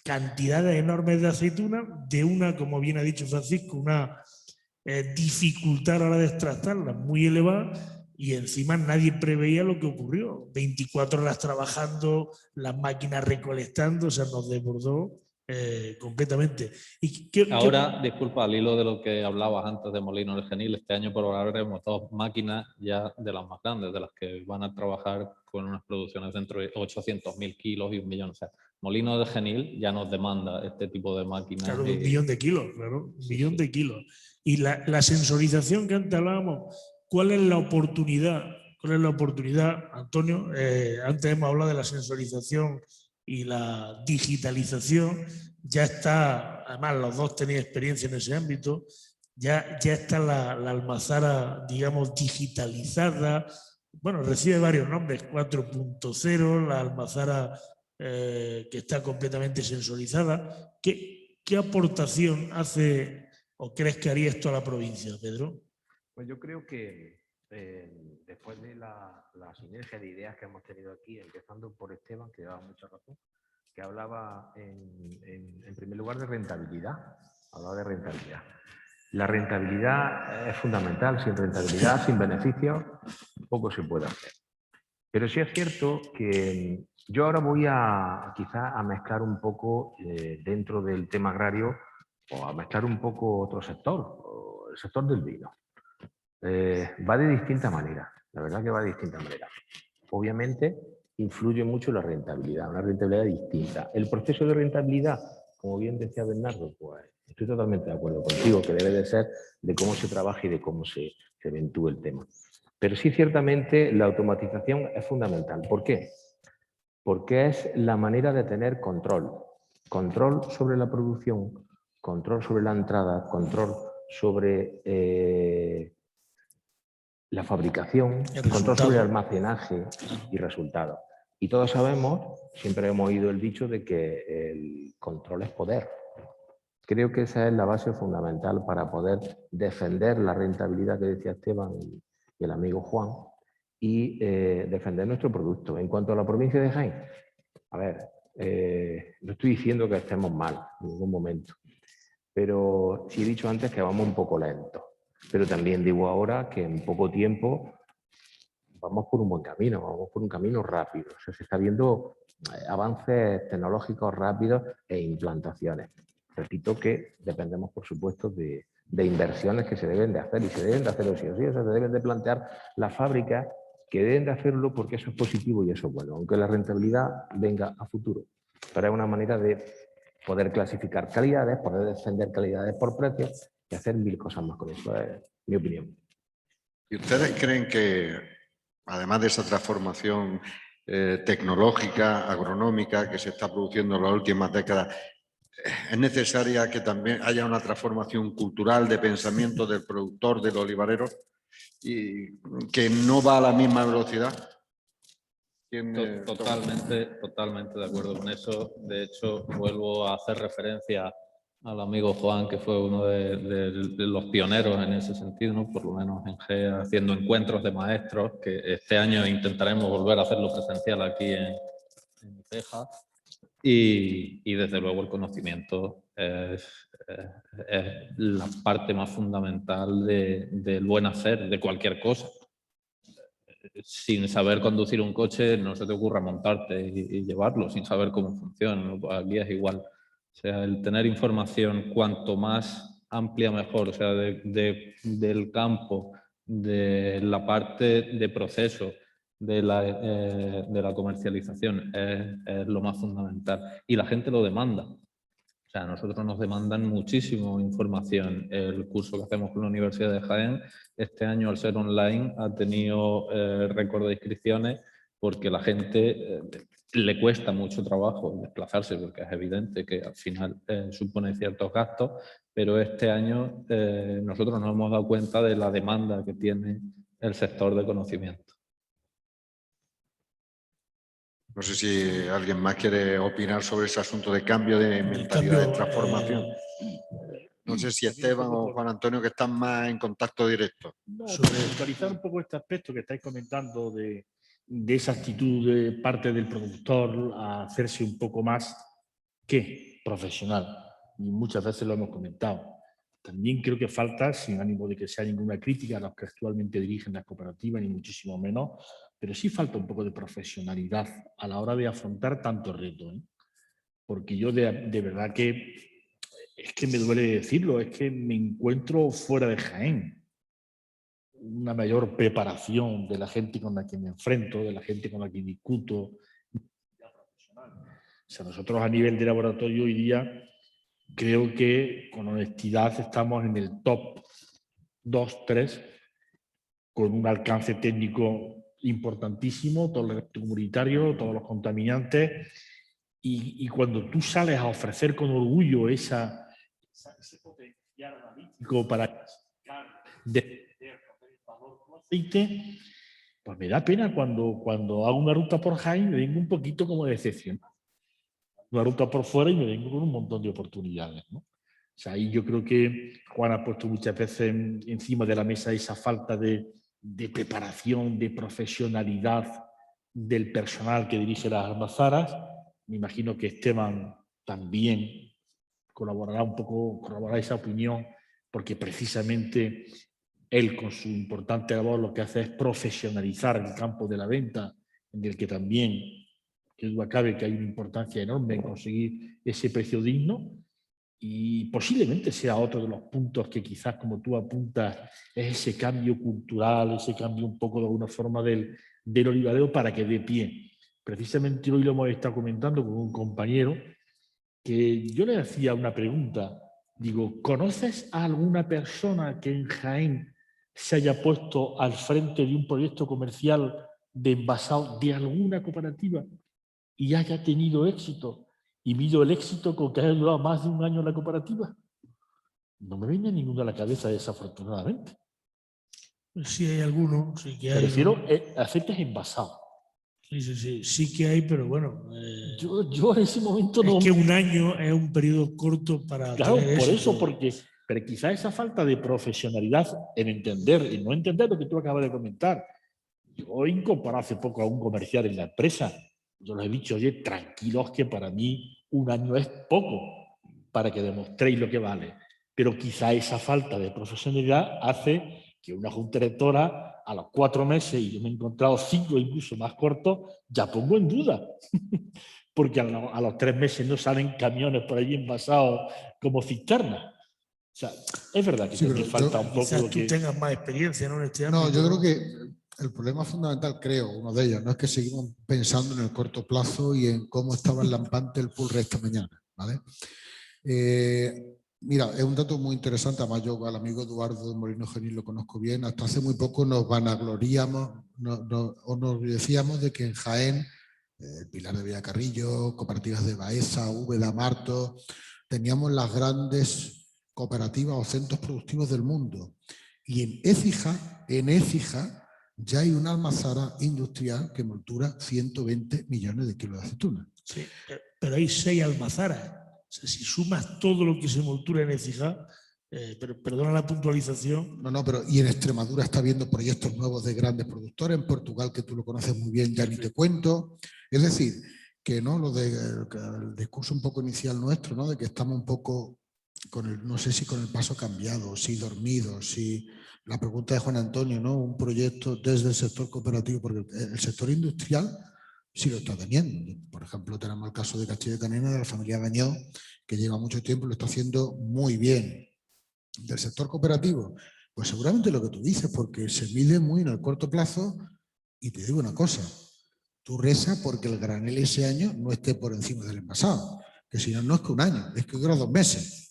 cantidades enormes de aceituna, de una, como bien ha dicho Francisco, una dificultad a la hora de extractarla muy elevada, y encima nadie preveía lo que ocurrió. 24 horas trabajando, las máquinas recolectando, o sea, nos desbordó completamente. Ahora, disculpa, al hilo de lo que hablabas antes de Molinos de Genil, este año por ahora habremos 2 máquinas ya de las más grandes, de las que van a trabajar con unas producciones dentro de 800.000 kilos y 1 millón. O sea, Molinos de Genil ya nos demanda este tipo de máquinas. Claro, 1 millón de kilos, claro, 1 millón de kilos. Y la sensorización que antes hablábamos, ¿cuál es la oportunidad? ¿Cuál es la oportunidad, Antonio? Antes hemos hablado de la sensorización y la digitalización. Ya está, además los dos tenéis experiencia en ese ámbito, ya está la almazara, digamos, digitalizada. Bueno, recibe varios nombres, 4.0, la almazara que está completamente sensorizada. ¿Qué aportación hace o crees que haría esto a la provincia, Pedro? Pues yo creo que después de la sinergia de ideas que hemos tenido aquí, empezando por Esteban, que daba mucha razón, que hablaba en primer lugar de rentabilidad. Hablaba de rentabilidad. La rentabilidad es fundamental. Sin rentabilidad, sin beneficios, poco se puede hacer. Pero sí es cierto que yo ahora voy quizá a mezclar un poco dentro del tema agrario, o a mezclar un poco otro sector, el sector del vino. Va de distinta manera, la verdad que va de distinta manera. Obviamente influye mucho la rentabilidad, una rentabilidad distinta. El proceso de rentabilidad como bien decía Bernardo, pues estoy totalmente de acuerdo contigo, que debe de ser de cómo se trabaja y de cómo se eventúe el tema. Pero sí, ciertamente, la automatización es fundamental. ¿Por qué? Porque es la manera de tener control. Control sobre la producción, control sobre la entrada, control sobre la fabricación, control sobre el almacenaje y resultados. Y todos sabemos, siempre hemos oído el dicho de que el control es poder. Creo que esa es la base fundamental para poder defender la rentabilidad que decía Esteban y el amigo Juan y defender nuestro producto. En cuanto a la provincia de Jaén, a ver, no estoy diciendo que estemos mal en ningún momento, pero sí he dicho antes que vamos un poco lentos. Pero también digo ahora que en poco tiempo vamos por un buen camino, vamos por un camino rápido. O sea, se está viendo avances tecnológicos rápidos e implantaciones. Repito que dependemos, por supuesto, de inversiones que se deben de hacer y se deben de hacer sí o sí. O sea, se deben de plantear las fábricas que deben de hacerlo porque eso es positivo y eso es bueno, aunque la rentabilidad venga a futuro. Pero es una manera de poder clasificar calidades, poder defender calidades por precios y hacer 1000 cosas más con eso, es mi opinión. ¿Y ustedes creen que, además de esa transformación tecnológica, agronómica que se está produciendo en las últimas décadas, es necesaria que también haya una transformación cultural de pensamiento del productor, del olivarero, y que no va a la misma velocidad? Totalmente de acuerdo con eso. De hecho, vuelvo a hacer referencia al amigo Juan, que fue uno de los pioneros en ese sentido, ¿no? Por lo menos en GEA, haciendo encuentros de maestros, que este año intentaremos volver a hacerlo presencial aquí en Ceja. Y desde luego el conocimiento es la parte más fundamental del buen hacer de cualquier cosa. Sin saber conducir un coche no se te ocurra montarte y llevarlo sin saber cómo funciona, ¿no? Pues aquí es igual. O sea, el tener información cuanto más amplia mejor, o sea, del campo, de la parte de proceso, de la comercialización, es lo más fundamental. Y la gente lo demanda. O sea, a nosotros nos demandan muchísimo información. El curso que hacemos con la Universidad de Jaén, este año al ser online ha tenido récord de inscripciones porque la gente le cuesta mucho trabajo desplazarse, porque es evidente que al final supone ciertos gastos, pero este año nosotros nos hemos dado cuenta de la demanda que tiene el sector de conocimiento. No sé si alguien más quiere opinar sobre ese asunto de cambio de mentalidad, de transformación. No sé si Esteban o Juan Antonio, que están más en contacto directo. No, sobre actualizar un poco este aspecto que estáis comentando de esa actitud de parte del productor a hacerse un poco más que profesional. Y muchas veces lo hemos comentado. También creo que falta, sin ánimo de que sea ninguna crítica a los que actualmente dirigen las cooperativas, ni muchísimo menos, pero sí falta un poco de profesionalidad a la hora de afrontar tantos retos, ¿eh? Porque yo de verdad que es que me duele decirlo, es que me encuentro fuera de Jaén. Una mayor preparación de la gente con la que me enfrento, de la gente con la que discuto. O sea, nosotros a nivel de laboratorio hoy día creo que con honestidad estamos en el top 2, 3, con un alcance técnico importantísimo, todo el resto comunitario, todos los contaminantes, y cuando tú sales a ofrecer con orgullo ese potencial analítico para clasificar, defender el valor del aceite, pues me da pena cuando hago una ruta por Jaén, me vengo un poquito como decepcionado. Una ruta por fuera y me vengo con un montón de oportunidades, ¿no? O sea, ahí yo creo que Juan ha puesto muchas veces encima de la mesa esa falta de preparación, de profesionalidad del personal que dirige las almazaras. Me imagino que Esteban también colaborará un poco, corroborará esa opinión, porque precisamente él con su importante labor lo que hace es profesionalizar el campo de la venta, en el que también, que duda cabe que hay una importancia enorme en conseguir ese precio digno, y posiblemente sea otro de los puntos que quizás, como tú apuntas, es ese cambio cultural, ese cambio un poco de alguna forma del olivareo para que dé pie. Precisamente hoy lo hemos estado comentando con un compañero que yo le hacía una pregunta. Digo, ¿conoces a alguna persona que en Jaén se haya puesto al frente de un proyecto comercial de envasado de alguna cooperativa y haya tenido éxito? Y mido el éxito con que haya durado más de un año la cooperativa. No me viene ninguno a la cabeza, desafortunadamente. Sí hay alguno, sí que hay. Me refiero a aceites envasados. Sí que hay, pero bueno. Yo en ese momento no... Es que un año es un periodo corto para Claro, tener por éxito. eso, porque... Pero quizá esa falta de profesionalidad en entender, y no entender lo que tú acabas de comentar. Yo he incorporado hace poco a un comercial en la empresa. Yo les he dicho, oye, tranquilos que para mí un año es poco para que demostréis lo que vale. Pero quizá esa falta de profesionalidad hace que una junta directora a los 4 meses, y yo me he encontrado 5 incluso más cortos, ya pongo en duda. Porque a los 3 meses no salen camiones por allí envasados como cisternas. O sea, es verdad que Sí, te falta un poco Quizás lo tú que... tengas más experiencia, ¿no? En este No, ámbito, yo creo que el problema fundamental, creo, uno de ellos, no es que seguimos pensando en el corto plazo y en cómo estaba el lampante el pull esta mañana, ¿vale? Mira, es un dato muy interesante, además yo al amigo Eduardo Molino Genil lo conozco bien, hasta hace muy poco nos vanagloríamos o nos decíamos de que en Jaén, Pilar de Villacarrillo, cooperativas de Baeza, Úbeda, Marto, teníamos las grandes cooperativas o centros productivos del mundo. Y en Écija ya hay una almazara industrial que moltura 120 millones de kilos de aceituna. Sí, pero hay 6 almazaras. O sea, si sumas todo lo que se moltura en Écija, pero perdona la puntualización. No, pero y en Extremadura está habiendo proyectos nuevos de grandes productores, en Portugal, que tú lo conoces muy bien, ya ni te cuento. Es decir, que no lo el discurso un poco inicial nuestro, ¿no? De que estamos un poco no sé si con el paso cambiado, si dormido, si la pregunta de Juan Antonio, ¿no? Un proyecto desde el sector cooperativo, porque el sector industrial sí lo está teniendo. Por ejemplo, tenemos el caso de Castilla y Canena, de la familia Dañó, que lleva mucho tiempo y lo está haciendo muy bien. Del sector cooperativo, pues seguramente lo que tú dices, porque se mide muy en el corto plazo, y te digo una cosa, tú rezas porque el granel ese año no esté por encima del envasado, que si no, no es que un año, es que dura 2 meses,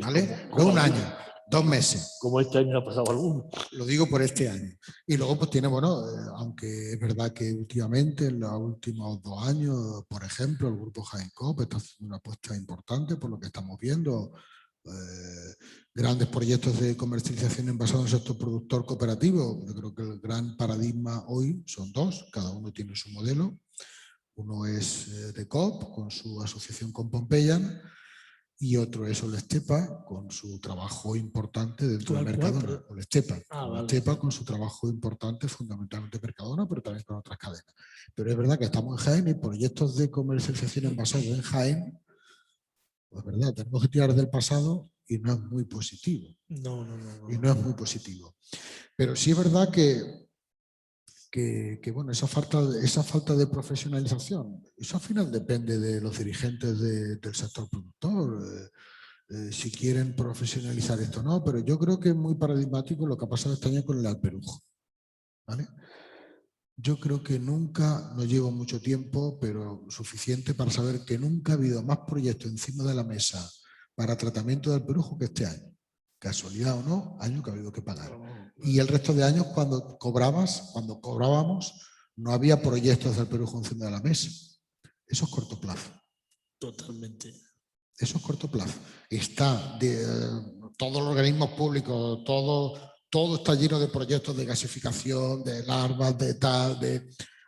¿vale? No un año, 2 meses. Como este año ha pasado alguno. Lo digo por este año. Y luego pues tiene, bueno, aunque es verdad que últimamente, en los últimos 2 años, por ejemplo, el grupo Jaén Coop está haciendo una apuesta importante por lo que estamos viendo, grandes proyectos de comercialización basados en el sector productor cooperativo. Yo creo que el gran paradigma hoy son 2, cada uno tiene su modelo. Uno es de Coop, con su asociación con Pompeyan, y otro es Olestepa, con su trabajo importante dentro del Mercadona. Olestepa, Olestepa con su trabajo importante, fundamentalmente Mercadona, pero también con otras cadenas. Pero es verdad que estamos en Jaén y proyectos de comercialización basados en Jaén, pues verdad, tenemos que tirar del pasado y no es muy positivo. No. Y no es muy positivo. Pero sí es verdad que bueno, esa falta de profesionalización, eso al final depende de los dirigentes del sector productor, si quieren profesionalizar esto o no, pero yo creo que es muy paradigmático lo que ha pasado este año con el alperujo, ¿vale? Yo creo que nunca, no llevo mucho tiempo, pero suficiente para saber que nunca ha habido más proyectos encima de la mesa para tratamiento del alperujo que este año. Casualidad o no, año que ha habido que pagar. Y el resto de años cuando cobrábamos, no había proyectos del Perú encima de la mesa. Eso es corto plazo. Totalmente. Eso es corto plazo. Está todos los organismos públicos, todo está lleno de proyectos de gasificación, de larvas, de tal,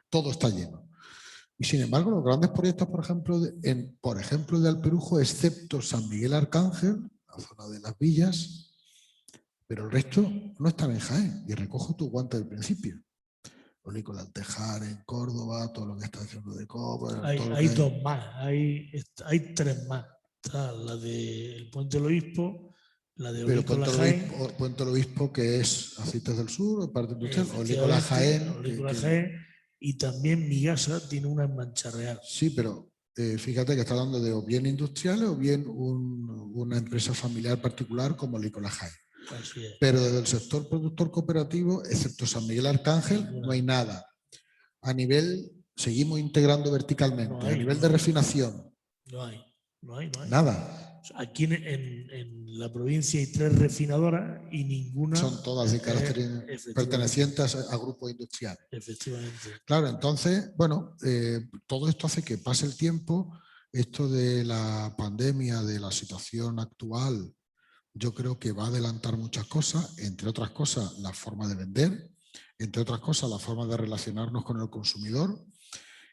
todo está lleno. Y sin embargo, los grandes proyectos, por ejemplo, de Alperujo, excepto San Miguel Arcángel, la zona de las villas, pero el resto no están en Jaén. Y recojo tu guante del principio. Olícola de Altejar en Córdoba, todo lo que está haciendo de Copa. Hay 2 más, hay 3 más. Está la del Puente del Obispo, la de Olícola Jaén. Puente del Obispo, que es Aceites del Sur, parte industrial, Olícola Jaén. Jaén. Y también Migasa tiene una en Mancha Real. Sí, pero fíjate que está hablando de o bien industriales o bien una empresa familiar particular como Olícola Jaén. Así es. Pero desde el sector productor cooperativo, excepto San Miguel Arcángel, no hay nada. A nivel, seguimos integrando verticalmente. A nivel de refinación, no hay. No hay. Nada. Aquí en la provincia hay 3 refinadoras y ninguna... Son todas de carácter pertenecientes a grupos industriales. Efectivamente. Claro, entonces, bueno, todo esto hace que pase el tiempo. Esto de la pandemia, de la situación actual, yo creo que va a adelantar muchas cosas, entre otras cosas la forma de vender, entre otras cosas la forma de relacionarnos con el consumidor,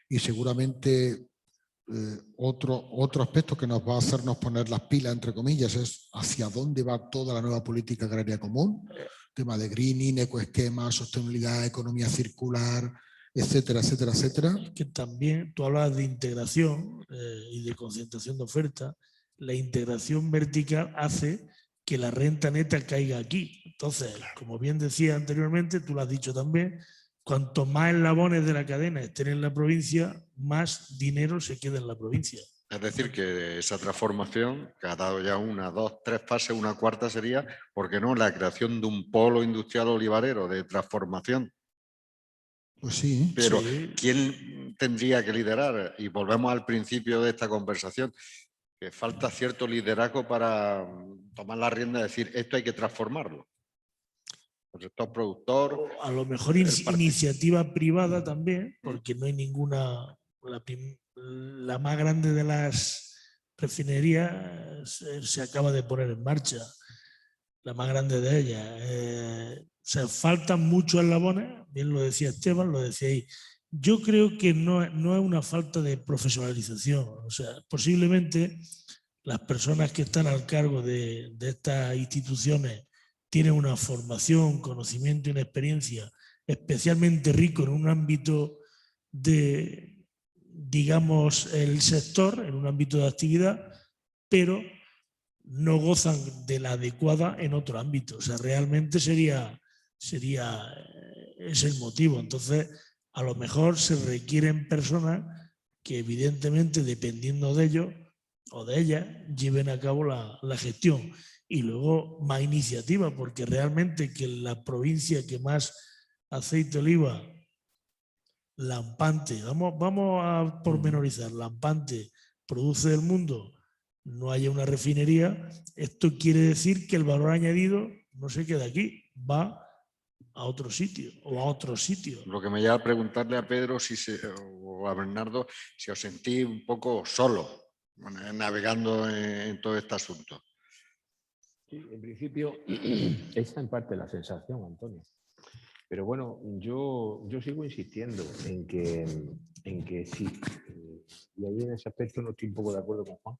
y seguramente otro aspecto que nos va a hacernos poner las pilas, entre comillas, es hacia dónde va toda la nueva política agraria común, tema de greening, ecoesquema, sostenibilidad, economía circular, etcétera, etcétera, etcétera. Es que también tú hablas de integración y de concentración de oferta. La integración vertical hace que la renta neta caiga aquí. Entonces, como bien decía anteriormente, tú lo has dicho también, cuanto más eslabones de la cadena estén en la provincia, más dinero se queda en la provincia. Es decir, que esa transformación, que ha dado ya 1, 2, 3 fases, una cuarta sería, ¿por qué no?, la creación de un polo industrial olivarero de transformación. Pues sí. Pero sí. ¿quién tendría que liderar? Y volvemos al principio de esta conversación, que falta cierto liderazgo para tomar la rienda y decir, esto hay que transformarlo. El sector productor. A lo mejor iniciativa privada también, porque no hay ninguna... La más grande de las refinerías se acaba de poner en marcha, la más grande de ellas. O sea, faltan muchos eslabones, bien lo decía Esteban, lo decíais. Yo creo que no es una falta de profesionalización. O sea, posiblemente las personas que están al cargo de estas instituciones tienen una formación, conocimiento y una experiencia especialmente rico en un ámbito de, digamos, el sector, en un ámbito de actividad, pero no gozan de la adecuada en otro ámbito. O sea, realmente es el motivo. Entonces, a lo mejor se requieren personas que evidentemente, dependiendo de ellos o de ellas, lleven a cabo la gestión. Y luego más iniciativa, porque realmente que la provincia que más aceite de oliva lampante, vamos a pormenorizar, lampante produce del mundo, no haya una refinería, esto quiere decir que el valor añadido no se queda aquí, va a otro sitio o a otro sitio. Lo que me lleva a preguntarle a Pedro o a Bernardo si os sentís un poco solo navegando en todo este asunto. Sí, en principio, esa en parte la sensación, Antonio. Pero bueno, yo sigo insistiendo en que sí. Y ahí en ese aspecto no estoy un poco de acuerdo con Juan.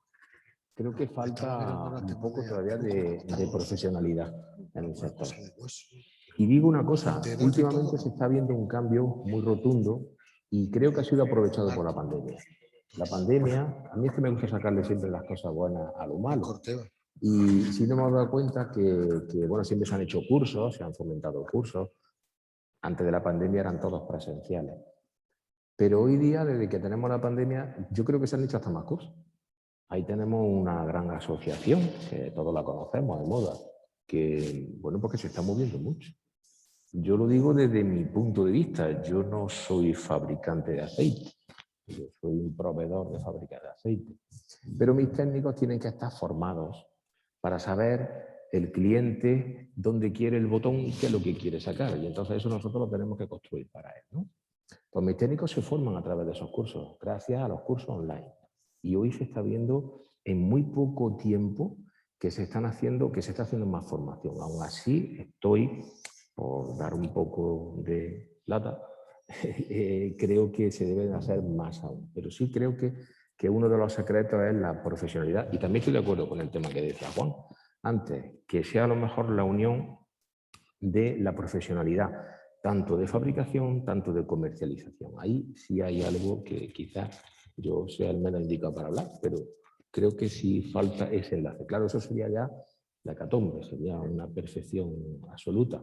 Creo que falta un poco todavía de profesionalidad en el sector. Y digo una cosa, últimamente se está viendo un cambio muy rotundo y creo que ha sido aprovechado por la pandemia. La pandemia, a mí es que me gusta sacarle siempre las cosas buenas a lo malo. Y sí nos hemos dado cuenta que bueno, siempre se han hecho cursos, se han fomentado cursos. Antes de la pandemia eran todos presenciales. Pero hoy día, desde que tenemos la pandemia, yo creo que se han hecho hasta más cursos. Ahí tenemos una gran asociación, que todos la conocemos, de moda, que, bueno, porque se está moviendo mucho. Yo lo digo desde mi punto de vista. Yo no soy fabricante de aceite. Yo soy un proveedor de fábrica de aceite. Pero mis técnicos tienen que estar formados para saber el cliente dónde quiere el botón y qué es lo que quiere sacar. Y entonces eso nosotros lo tenemos que construir para él, ¿no? Pues mis técnicos se forman a través de esos cursos, gracias a los cursos online. Y hoy se está viendo en muy poco tiempo que se está haciendo más formación. Aún así, estoy, por dar un poco de lata, creo que se deben hacer más aún. Pero sí creo que uno de los secretos es la profesionalidad. Y también estoy de acuerdo con el tema que decía Juan antes, que sea a lo mejor la unión de la profesionalidad, tanto de fabricación, tanto de comercialización. Ahí sí hay algo que quizás yo sea el menos indicado para hablar, pero creo que sí falta ese enlace. Claro, eso sería ya la hecatombe, sería una perfección absoluta.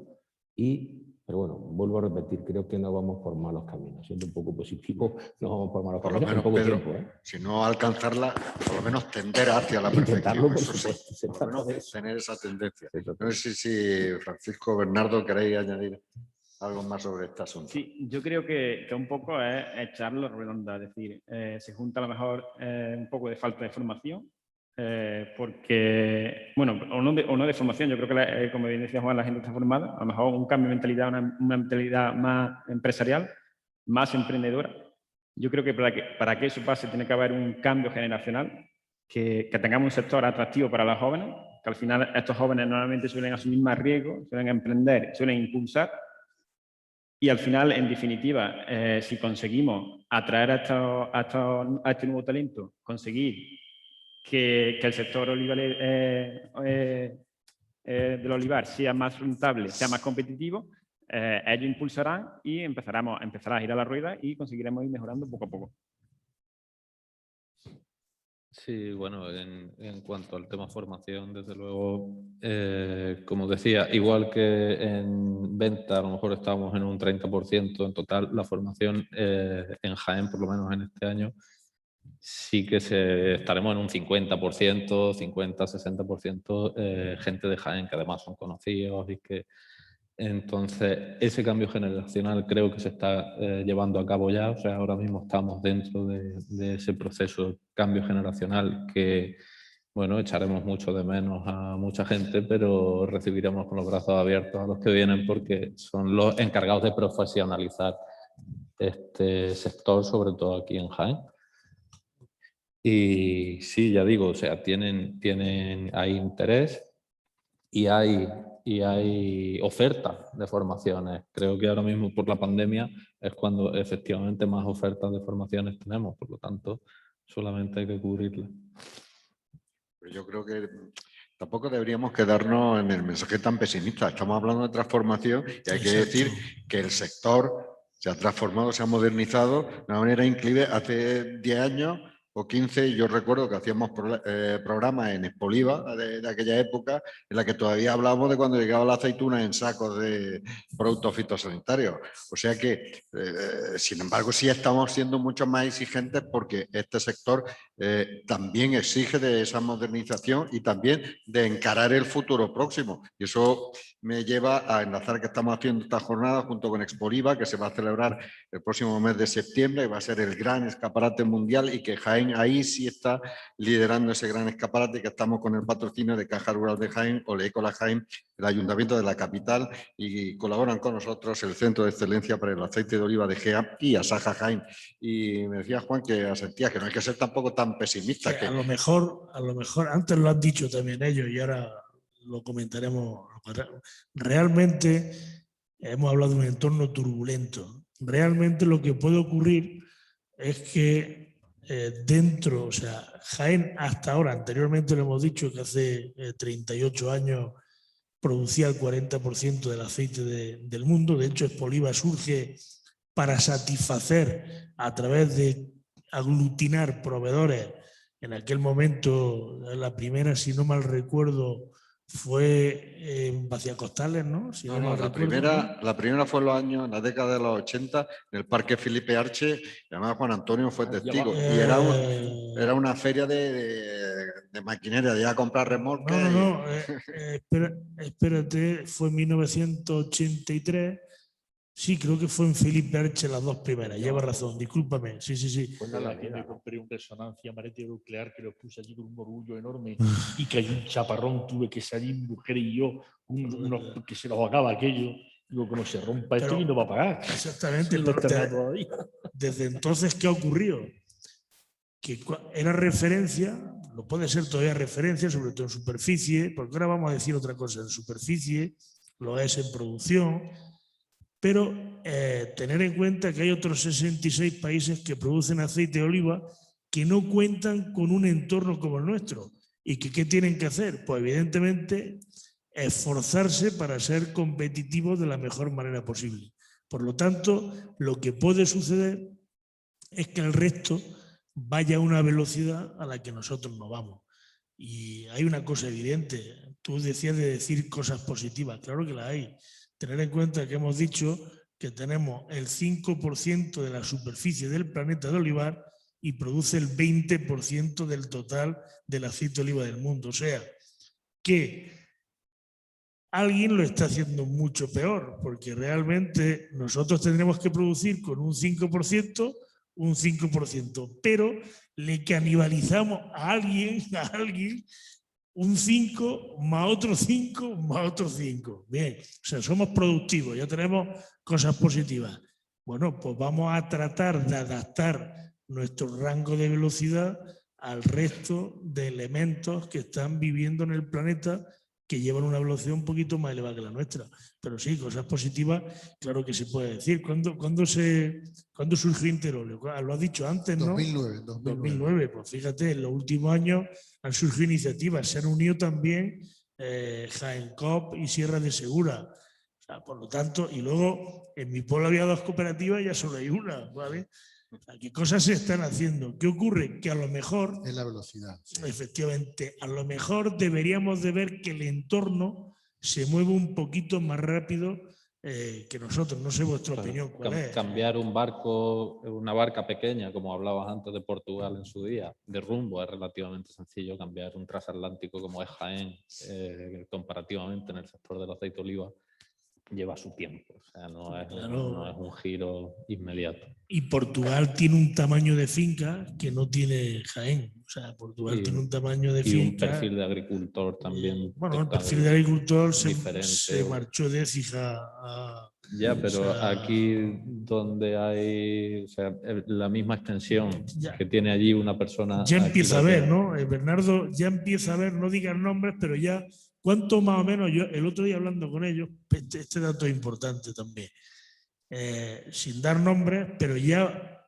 Pero bueno, vuelvo a repetir, creo que no vamos por malos caminos. Siendo un poco positivo, no vamos por malos caminos en poco Pedro, tiempo. Si no alcanzarla, por lo menos tender hacia la perfección. Intentarlo, por eso supuesto. Sí, por lo menos tener esa tendencia. Sí, no sé si Francisco, Bernardo, queréis añadir algo más sobre este asunto. Sí, yo creo que un poco es echarlo redonda, es decir, se junta a lo mejor un poco de falta de formación porque, bueno, o no de formación. Yo creo que, como bien decía Juan, la gente está formada. A lo mejor un cambio de mentalidad, una mentalidad más empresarial, más emprendedora. Yo creo que para que eso pase tiene que haber un cambio generacional, que tengamos un sector atractivo para los jóvenes, que al final estos jóvenes normalmente suelen asumir más riesgos, suelen emprender, suelen impulsar. Y al final, en definitiva, si conseguimos atraer a este nuevo talento, conseguir que el sector del olivar sea más rentable, sea más competitivo, ellos impulsarán y empezará a girar la rueda y conseguiremos ir mejorando poco a poco. Sí, bueno, en cuanto al tema formación, desde luego, como decía, igual que en venta a lo mejor estábamos en un 30% en total, la formación en Jaén, por lo menos en este año, sí que estaremos en un 50%, 50-60% gente de Jaén, que además son conocidos y que... Entonces, ese cambio generacional creo que se está llevando a cabo ya. O sea, ahora mismo estamos dentro de ese proceso de cambio generacional que, bueno, echaremos mucho de menos a mucha gente, pero recibiremos con los brazos abiertos a los que vienen porque son los encargados de profesionalizar este sector, sobre todo aquí en Jaén. Y sí, ya digo, o sea, hay interés y hay oferta de formaciones. Creo que ahora mismo por la pandemia es cuando efectivamente más ofertas de formaciones tenemos, por lo tanto solamente hay que cubrirlas. Yo creo que tampoco deberíamos quedarnos en el mensaje tan pesimista. Estamos hablando de transformación y hay que decir que el sector se ha transformado, se ha modernizado de una manera increíble. Hace 10 años o 15, yo recuerdo que hacíamos programas en Expoliva de aquella época, en la que todavía hablábamos de cuando llegaba la aceituna en sacos de productos fitosanitarios. O sea que, sin embargo, sí estamos siendo mucho más exigentes porque este sector también exige de esa modernización y también de encarar el futuro próximo. Y eso me lleva a enlazar que estamos haciendo esta jornada junto con Expoliva, que se va a celebrar el próximo mes de septiembre, y va a ser el gran escaparate mundial, y que Jaén ahí sí está liderando ese gran escaparate, que estamos con el patrocinio de Caja Rural de Jaén, Oleécola Jaén, el Ayuntamiento de la capital, y colaboran con nosotros el Centro de Excelencia para el Aceite de Oliva de Gea y Asaja Jaén. Y me decía Juan que asentía que no hay que ser tampoco tan pesimista. Que a lo mejor, antes lo han dicho también ellos y ahora lo comentaremos. Realmente hemos hablado de un entorno turbulento. Realmente lo que puede ocurrir es que dentro, o sea, Jaén hasta ahora, anteriormente lo hemos dicho que hace 38 años producía el 40% del aceite del mundo. De hecho, Expoliva surge para satisfacer a través de aglutinar proveedores. En aquel momento, la primera, si no mal recuerdo, fue en Vaciacostales, ¿no? Si no, la primera fue en la década de los 80, en el Parque Felipe Arche, además Juan Antonio fue testigo, y era una feria de maquinaria, de ir a comprar remolques. Espérate, fue en 1983. Sí, creo que fue en Felipe Arche las dos primeras. Lleva razón, discúlpame. Sí. Fue nada, que me compré un resonancia magnética nuclear que lo puse allí con un orgullo enorme y cayó un chaparrón. Tuve que salir, mujer y yo, que se nos ahogaba aquello. Digo, como se rompa esto y no va a pagar. Exactamente. Desde entonces, ¿qué ha ocurrido? Que era referencia, lo puede ser todavía referencia, sobre todo en superficie, porque ahora vamos a decir otra cosa. En superficie, lo es en producción. Pero tener en cuenta que hay otros 66 países que producen aceite de oliva que no cuentan con un entorno como el nuestro. ¿Y qué tienen que hacer? Pues evidentemente esforzarse para ser competitivos de la mejor manera posible. Por lo tanto, lo que puede suceder es que el resto vaya a una velocidad a la que nosotros no vamos. Y hay una cosa evidente. Tú decías de decir cosas positivas. Claro que las hay. Tener en cuenta que hemos dicho que tenemos el 5% de la superficie del planeta de olivar y produce el 20% del total del aceite de oliva del mundo. O sea, que alguien lo está haciendo mucho peor, porque realmente nosotros tendremos que producir con un 5% un 5%, pero le canibalizamos a alguien un 5 más otro 5 más otro 5. Bien, o sea, somos productivos, ya tenemos cosas positivas. Bueno, pues vamos a tratar de adaptar nuestro rango de velocidad al resto de elementos que están viviendo en el planeta, que llevan una velocidad un poquito más elevada que la nuestra. Pero sí, cosas positivas, claro que se puede decir. ¿Cuándo surgió Interóleo? Lo has dicho antes, ¿no? 2009. Pues fíjate, en los últimos años han surgido iniciativas. Se han unido también Jaén Coop y Sierra de Segura. O sea, por lo tanto, y luego en mi pueblo había 2 cooperativas y ya solo hay una, ¿vale? O sea, ¿qué cosas se están haciendo? ¿Qué ocurre? Que a lo mejor... Es la velocidad. Sí. Efectivamente, a lo mejor deberíamos de ver que el entorno se mueve un poquito más rápido que nosotros. No sé vuestra opinión, ¿cuál es? Cambiar un barco, una barca pequeña, como hablabas antes de Portugal en su día, de rumbo es relativamente sencillo. Cambiar un transatlántico como es Jaén, comparativamente en el sector del aceite de oliva, lleva su tiempo, o sea, no es un giro inmediato. Y Portugal tiene un tamaño de finca que no tiene Jaén. O sea, Portugal tiene un tamaño de finca... Y un perfil de agricultor también. Bueno, el perfil de agricultor se marchó de Écija a... Ya, pero aquí donde hay, o sea, la misma extensión que tiene allí una persona... Ya empieza a ver, ¿no? Bernardo ya empieza a ver, no digas nombres, pero ya... ¿Cuánto más o menos? Yo el otro día hablando con ellos, este dato es importante también, sin dar nombres, pero ya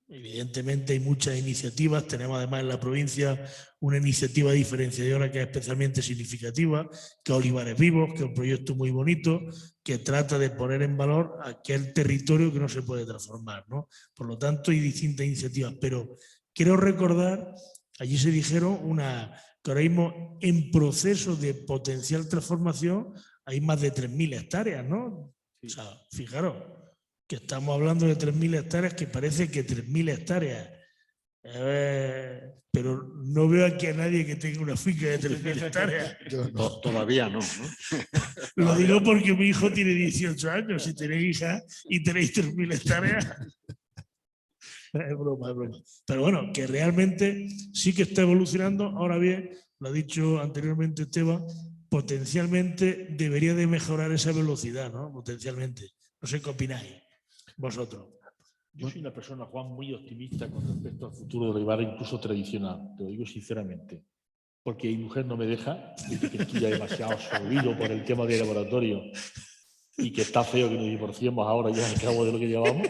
evidentemente hay muchas iniciativas. Tenemos además en la provincia una iniciativa diferenciadora que es especialmente significativa, que es Olivares Vivos, que es un proyecto muy bonito, que trata de poner en valor aquel territorio que no se puede transformar, ¿no? Por lo tanto, hay distintas iniciativas, pero quiero recordar, allí se dijeron que ahora mismo en proceso de potencial transformación hay más de 3.000 hectáreas, ¿no? Sí. O sea, fijaros que estamos hablando de 3.000 hectáreas, que parece que 3.000 hectáreas, pero no veo aquí a nadie que tenga una finca de 3.000 hectáreas. Todavía no, ¿no? Lo digo porque mi hijo tiene 18 años, si tenéis hija y tenéis 3.000 hectáreas... Es broma, es broma. Pero bueno, que realmente sí que está evolucionando. Ahora bien, lo ha dicho anteriormente Esteban, potencialmente debería de mejorar esa velocidad, ¿no? Potencialmente. No sé qué opináis vosotros. Yo soy una persona, Juan, muy optimista con respecto al futuro de Olivar, incluso tradicional. Te lo digo sinceramente. Porque mi mujer no me deja, dice que estoy ya demasiado absorbido por el tema del laboratorio y que está feo que nos divorciemos ahora ya al cabo de lo que llevamos.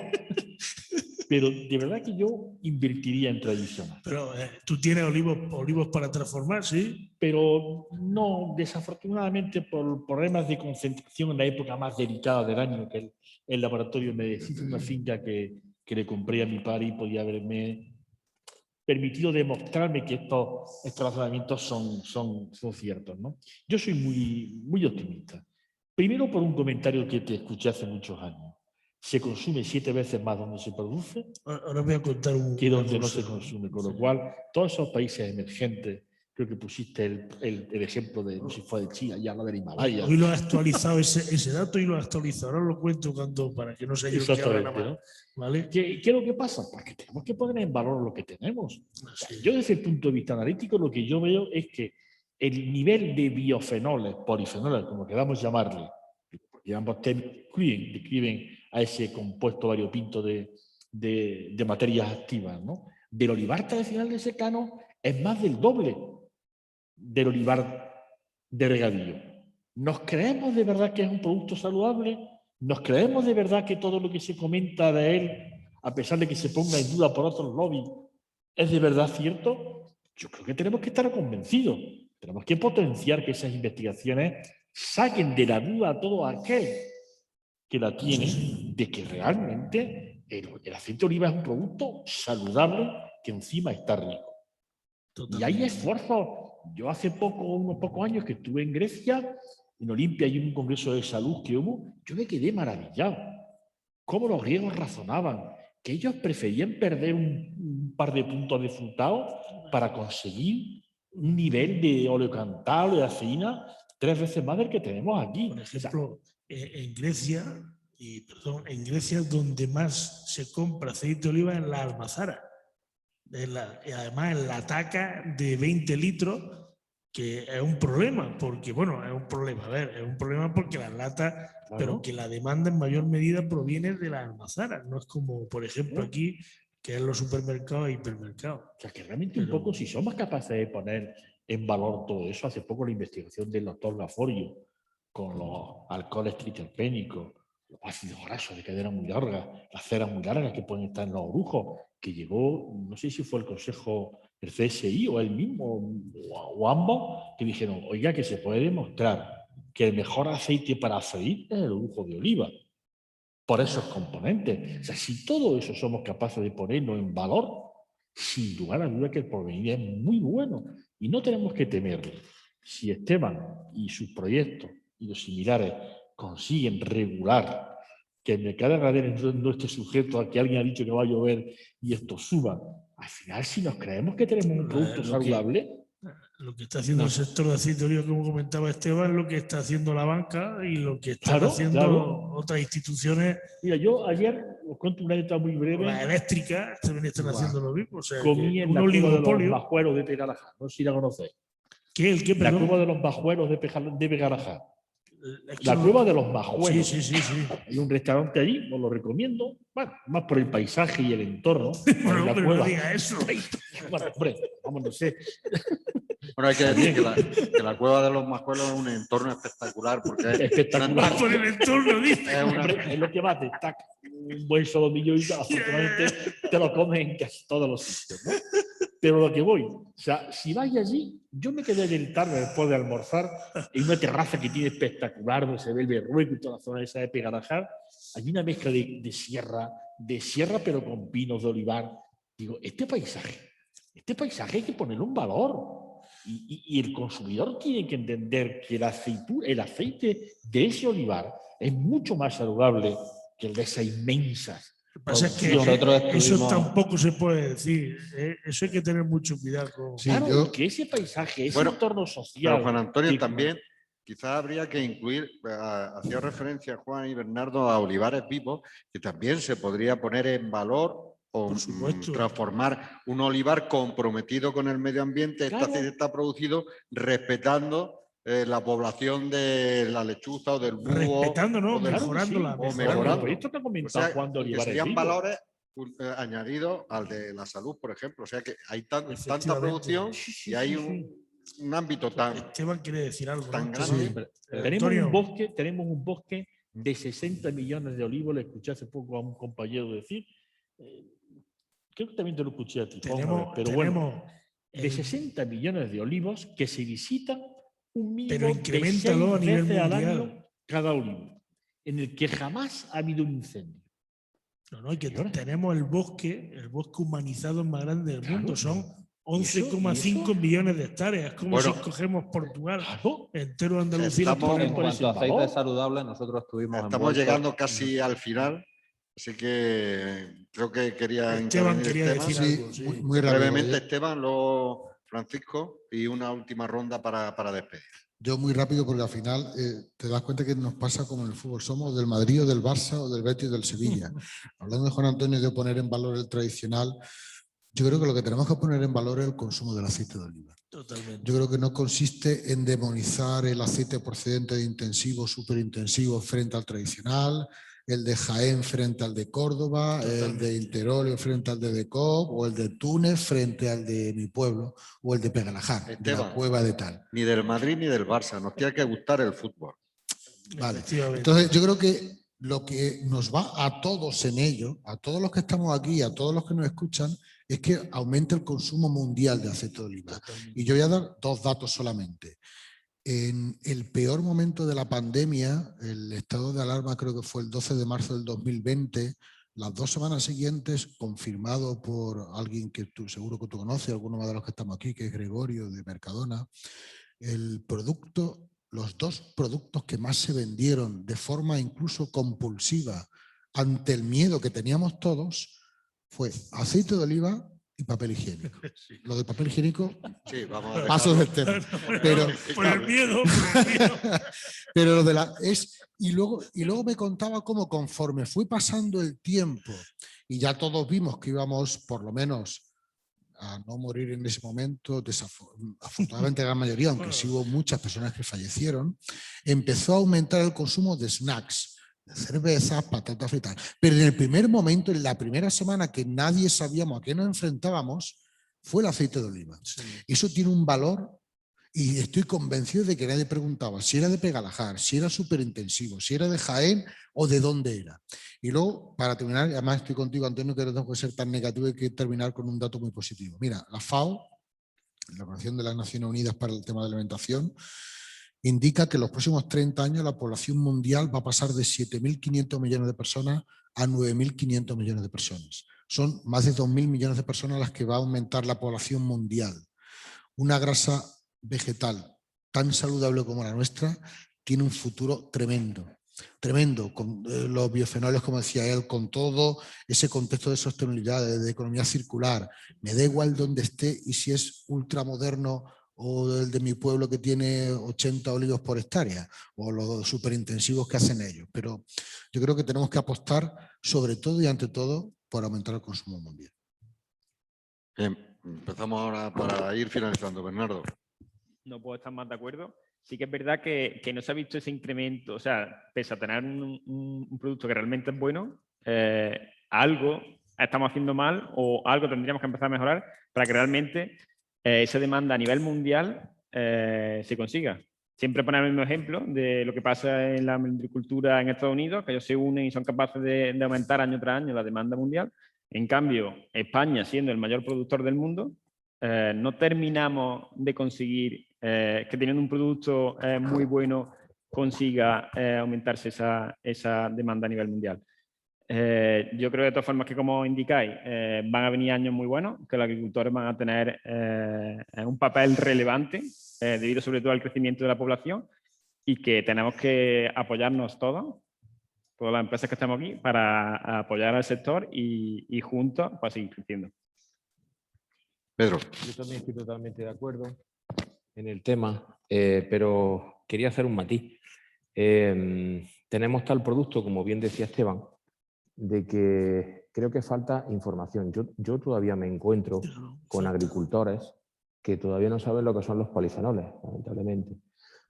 Pero de verdad que yo invertiría en tradicional. Pero tú tienes olivos para transformar, ¿sí? Pero no, desafortunadamente, por problemas de concentración en la época más delicada del año, que el laboratorio me necesita una finca que le compré a mi padre y podía haberme permitido demostrarme que estos razonamientos son ciertos, ¿no? Yo soy muy optimista. Primero por un comentario que te escuché hace muchos años. Se consume 7 veces más donde se produce. Ahora voy a contar que donde no se consume. Con lo cual, todos esos países emergentes, creo que pusiste el ejemplo de, no sé si fue de China, ya la del Himalaya. Hoy lo has actualizado ese dato y lo has actualizado. Ahora lo cuento para que no se haya olvidado nada más. ¿Vale? ¿Qué es lo que pasa? Pues que tenemos que poner en valor lo que tenemos. O sea, yo desde el punto de vista analítico lo que yo veo es que el nivel de biofenoles, polifenoles, como queramos llamarle, porque ambos describen a ese compuesto variopinto de materias activas, ¿no? Del olivar tradicional de secano es más del doble del olivar de regadío. ¿Nos creemos de verdad que es un producto saludable? ¿Nos creemos de verdad que todo lo que se comenta de él, a pesar de que se ponga en duda por otros lobbies, es de verdad cierto? Yo creo que tenemos que estar convencidos. Tenemos que potenciar que esas investigaciones saquen de la duda a todo aquel que la tiene, de que realmente el aceite de oliva es un producto saludable que encima está rico. Totalmente. Y hay esfuerzos. Yo hace unos pocos años que estuve en Grecia, en Olimpia, y en un congreso de salud que hubo, yo me quedé maravillado. Cómo los griegos razonaban, que ellos preferían perder un par de puntos de frutado para conseguir un nivel de oleocantalo, de aceína, 3 veces más del que tenemos aquí. Por ejemplo, en Grecia, perdón, en Grecia es donde más se compra aceite de oliva en la almazara. Y además en la taca de 20 litros, que es un problema, porque, bueno, es un problema, a ver, es un problema porque las latas, pero que la demanda en mayor medida proviene de las almazaras, no es como, por ejemplo, aquí, que es los supermercados e hipermercados. O sea, que realmente un poco, si somos capaces de poner en valor todo eso, hace poco la investigación del doctor Laforio con los alcoholes triterpénicos, los ácidos grasos de cadena muy larga, las ceras muy largas que pueden estar en los orujos, que llegó, no sé si fue el Consejo del CSI o él mismo, o ambos, que dijeron, oiga, que se puede demostrar que el mejor aceite para freír es el orujo de oliva, por esos componentes. O sea, si todo eso somos capaces de ponerlo en valor, sin lugar a duda que el porvenir es muy bueno y no tenemos que temerlo. Si Esteban y sus proyectos y los similares consiguen regular que el mercado ganadero no esté sujeto a que alguien ha dicho que va a llover y esto suba, al final si nos creemos que tenemos un producto saludable... Lo que está haciendo el sector de aceite de oliva, como comentaba Esteban, lo que está haciendo la banca y lo que están haciendo otras instituciones. Mira, yo ayer, os cuento una anécdota muy breve. Las eléctricas también están haciendo lo mismo. O sea, comí en la cueva de los Bajuelos de Pegarajá, no sé si la conocéis. ¿Qué? La cueva de los Bajuelos de Pegarajá. La cueva de los Bajuelos. Sí. Hay un restaurante allí, os lo recomiendo. Bueno, más por el paisaje y el entorno. Bueno, la pero cueva. no diga eso. Bueno, hombre, vamos, no sé. Bueno, hay que decir que la cueva de los Majuelos es un entorno espectacular. Porque es espectacular. Por el entorno, dice. Es lo que más destaca. Un buen solomillo y afortunadamente te lo comes en casi todos los sitios, ¿no? Pero lo que voy, o sea, si vais allí, yo me quedé ayer tarde después de almorzar en una terraza que tiene espectacular, donde se ve el Berrueco y toda la zona esa de Pegarajá. Hay una mezcla de sierra, pero con pinos de olivar. Digo, este paisaje hay que ponerle un valor. Y el consumidor tiene que entender que el aceite de ese olivar es mucho más saludable que el de esas inmensas. Lo que pasa es que eso tampoco se puede decir. Eso hay que tener mucho cuidado con. Sí, claro, que ese paisaje, ese entorno social. Pero Juan Antonio también, quizás habría que incluir, hacía referencia Juan y Bernardo a olivares vivos, que también se podría poner en valor o transformar un olivar comprometido con el medio ambiente. Claro. Este aceite está producido respetando la población de la lechuza o del búho. Respetando, ¿no? Mejorándola. O mejorando. Esto que ha comentado Juan de Olivares. Serían valores añadidos al de la salud, por ejemplo. O sea que hay tanta producción y hay un ámbito tan... Esteban quiere decir algo. Tan grande. Tenemos un bosque de 60 millones de olivos. Le escuché hace poco a un compañero decir... creo que también te lo escuché a ti, pero bueno, de 60 millones de olivos que se visitan un mínimo de 6 veces al año cada olivo, en el que jamás ha habido un incendio. No, y que tenemos el bosque humanizado más grande del mundo, son 11,5 millones de hectáreas, como si cogemos Portugal, entero Andalucía. En cuanto a aceite saludable, nosotros estamos llegando casi al final. Así que creo que quería decir algo, sí. Muy brevemente Esteban, luego Francisco y una última ronda para despedir. Yo muy rápido porque al final te das cuenta que nos pasa como en el fútbol, somos del Madrid o del Barça o del Betis o del Sevilla. Hablando de Juan Antonio de poner en valor el tradicional, yo creo que lo que tenemos que poner en valor es el consumo del aceite de oliva. Totalmente. Yo creo que no consiste en demonizar el aceite procedente de intensivos, superintensivos frente al tradicional, el de Jaén frente al de Córdoba, el de Interolio frente al de Decop, o el de Túnez frente al de mi pueblo, o el de Pegarajá, de la cueva de tal. Ni del Madrid ni del Barça, nos tiene que gustar el fútbol. Vale, entonces yo creo que lo que nos va a todos en ello, a todos los que estamos aquí, a todos los que nos escuchan, es que aumente el consumo mundial de aceite de oliva. Y yo voy a dar 2 datos solamente. En el peor momento de la pandemia, el estado de alarma creo que fue el 12 de marzo del 2020, las 2 semanas siguientes, confirmado por alguien que tú seguro que tú conoces, alguno de los que estamos aquí, que es Gregorio de Mercadona, los 2 productos que más se vendieron de forma incluso compulsiva ante el miedo que teníamos todos fue aceite de oliva y papel higiénico. Lo del papel higiénico, Sí, vamos a paso dejarlo. del tema. Pero, Por el miedo, por el miedo. pero lo de la y luego me contaba cómo conforme fue pasando el tiempo y ya todos vimos que íbamos por lo menos a no morir en ese momento, afortunadamente la gran mayoría, aunque sí hubo muchas personas que fallecieron, empezó a aumentar el consumo de snacks, de cervezas, patatas fritas. Pero en el primer momento, en la primera semana que nadie sabíamos a qué nos enfrentábamos, fue el aceite de oliva. Sí. Eso tiene un valor y estoy convencido de que nadie preguntaba si era de Pegalajar, si era súper intensivo, si era de Jaén o de dónde era. Y luego, para terminar, además estoy contigo, Antonio, que no tengo que ser tan negativo, hay que terminar con un dato muy positivo. Mira, la FAO, la Organización de las Naciones Unidas para el tema de la alimentación, indica que en los próximos 30 años la población mundial va a pasar de 7.500 millones de personas a 9.500 millones de personas. Son más de 2.000 millones de personas las que va a aumentar la población mundial. Una grasa vegetal tan saludable como la nuestra tiene un futuro tremendo, tremendo, con los biofenoles, como decía él, con todo ese contexto de sostenibilidad, de economía circular. Me da igual donde esté y si es ultramoderno o el de mi pueblo que tiene 80 olivos por hectárea, o los superintensivos que hacen ellos. Pero yo creo que tenemos que apostar sobre todo y ante todo por aumentar el consumo mundial. Bien, empezamos ahora para ir finalizando, Bernardo. No puedo estar más de acuerdo. Sí que es verdad que no se ha visto ese incremento, o sea, pese a tener un producto que realmente es bueno, algo estamos haciendo mal o algo tendríamos que empezar a mejorar para que realmente esa demanda a nivel mundial se consiga. Siempre poner el mismo ejemplo de lo que pasa en la agricultura en Estados Unidos, que ellos se unen y son capaces de aumentar año tras año la demanda mundial. En cambio, España, siendo el mayor productor del mundo, no terminamos de conseguir que teniendo un producto muy bueno consiga aumentarse esa demanda a nivel mundial. Yo creo de todas formas que, como indicáis, van a venir años muy buenos, que los agricultores van a tener un papel relevante debido sobre todo al crecimiento de la población y que tenemos que apoyarnos todas las empresas que estamos aquí para apoyar al sector y juntos para seguir creciendo. Pedro. Yo también estoy totalmente de acuerdo en el tema, pero quería hacer un matiz. Tenemos tal producto, como bien decía Esteban, de que creo que falta información. Yo todavía me encuentro con agricultores que todavía no saben lo que son los polifenoles, lamentablemente.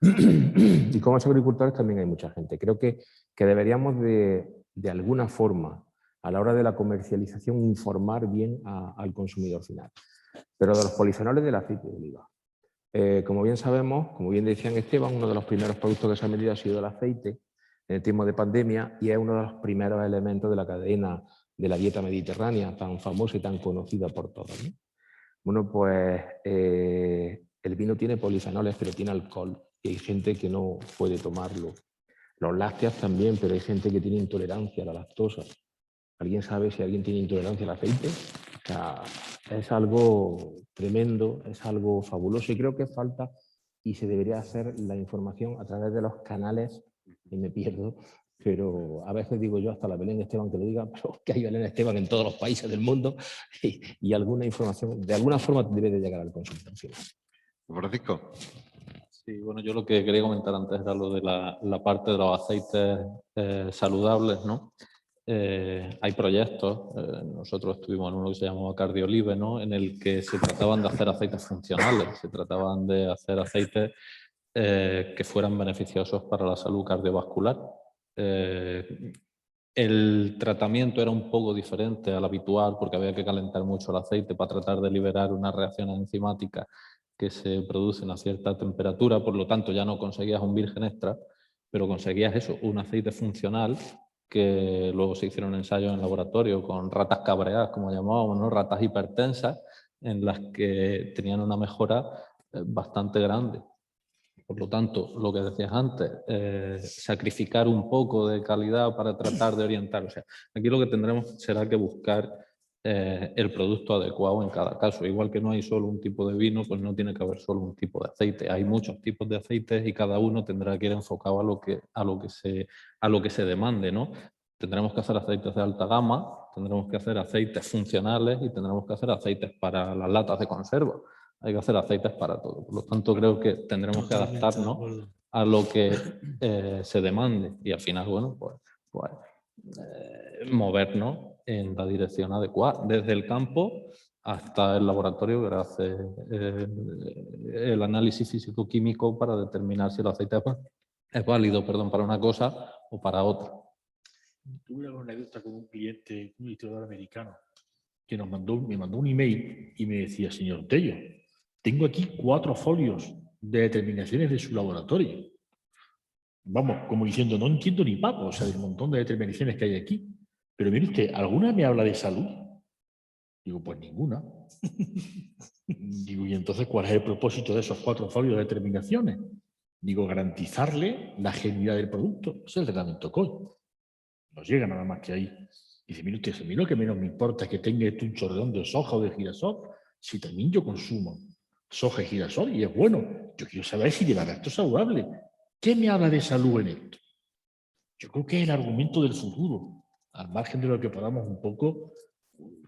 Y como esos agricultores también hay mucha gente. Creo que deberíamos de alguna forma, a la hora de la comercialización, informar bien al consumidor final. Pero de los polifenoles del aceite de oliva. Como bien sabemos, como bien decían Esteban, uno de los primeros productos que se ha vendido ha sido el aceite en el tiempo de pandemia y es uno de los primeros elementos de la cadena de la dieta mediterránea, tan famosa y tan conocida por todos, ¿no? Bueno, pues el vino tiene polifenoles, pero tiene alcohol y hay gente que no puede tomarlo. Los lácteos también, pero hay gente que tiene intolerancia a la lactosa. ¿Alguien sabe si alguien tiene intolerancia al aceite? O sea, es algo tremendo, es algo fabuloso y creo que falta y se debería hacer la información a través de los canales, y me pierdo, pero a veces digo yo hasta la Belén Esteban que lo diga, pero que hay Belén Esteban en todos los países del mundo y alguna información de alguna forma debe de llegar al consumidor final. Francisco. Sí, bueno, yo lo que quería comentar antes era lo de la parte de los aceites saludables, ¿no? Hay proyectos, nosotros estuvimos en uno que se llamaba Cardiolive, ¿no? En el que se trataban de hacer aceites funcionales, se trataban de hacer aceites que fueran beneficiosos para la salud cardiovascular. El tratamiento era un poco diferente al habitual porque había que calentar mucho el aceite para tratar de liberar una reacción enzimática que se producen a cierta temperatura, por lo tanto ya no conseguías un virgen extra, pero conseguías eso, un aceite funcional que luego se hicieron ensayos en laboratorio con ratas cabreadas, como llamábamos, ¿no? Ratas hipertensas, en las que tenían una mejora bastante grande. Por lo tanto, lo que decías antes, sacrificar un poco de calidad para tratar de orientar. O sea, aquí lo que tendremos será que buscar el producto adecuado en cada caso. Igual que no hay solo un tipo de vino, pues no tiene que haber solo un tipo de aceite. Hay muchos tipos de aceites y cada uno tendrá que ir enfocado a lo que se demande, ¿no? Tendremos que hacer aceites de alta gama, Tendremos que hacer aceites funcionales y tendremos que hacer aceites para las latas de conserva. Hay que hacer aceites para todo. Por lo tanto, creo que tendremos que adaptarnos a lo que se demande y al final, bueno, pues movernos en la dirección adecuada, desde el campo hasta el laboratorio que hace el análisis físico-químico para determinar si el aceite es válido, para una cosa o para otra. Tuve una anécdota con un cliente, un distribuidor americano, que me mandó un email y me decía: señor Tello, tengo aquí 4 folios de determinaciones de su laboratorio. Vamos, como diciendo, no entiendo ni papo, o sea, del montón de determinaciones que hay aquí. Pero mire usted, ¿alguna me habla de salud? Digo, pues ninguna. Digo, ¿y entonces cuál es el propósito de esos 4 folios de determinaciones? Digo, garantizarle la genuinidad del producto. Es el reglamento COI. No llega nada más que ahí. Dice, mire usted, a mí lo que menos me importa es que tenga un chorreón de soja o de girasol, si también yo consumo soja y girasol y es bueno. Yo quiero saber si de verdad esto es saludable. ¿Qué me habla de salud en esto? Yo creo que es el argumento del futuro, al margen de lo que podamos un poco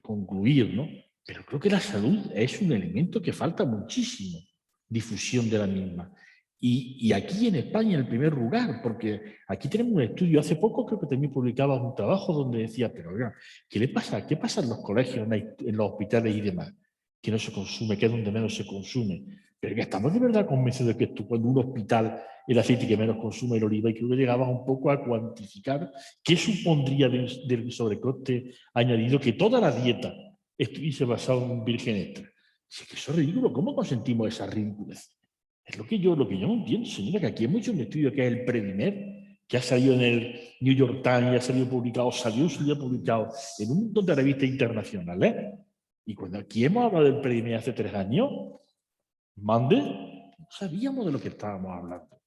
concluir, ¿no? Pero creo que la salud es un elemento que falta muchísimo difusión de la misma. Y aquí en España en el primer lugar, porque aquí tenemos un estudio, hace poco creo que también publicaba un trabajo donde decía, pero oiga, ¿qué le pasa? ¿Qué pasa en los colegios, en los hospitales y demás? Que no se consume, que es donde menos se consume. Pero que estamos de verdad convencidos de que esto, cuando un hospital, el aceite que menos consume el oliva, y creo que llegaba un poco a cuantificar qué supondría del sobrecoste añadido que toda la dieta estuviese basada en virgen extra. Si es que eso es ridículo, ¿cómo consentimos esa ridiculez? Es lo que yo no entiendo, señora, que aquí hay mucho un estudio que es el Predimer, que ha salido en el New York Times, ha salido publicado en un montón de revistas internacionales. Y cuando aquí hemos hablado del Predimer hace 3 años, no sabíamos de lo que estábamos hablando.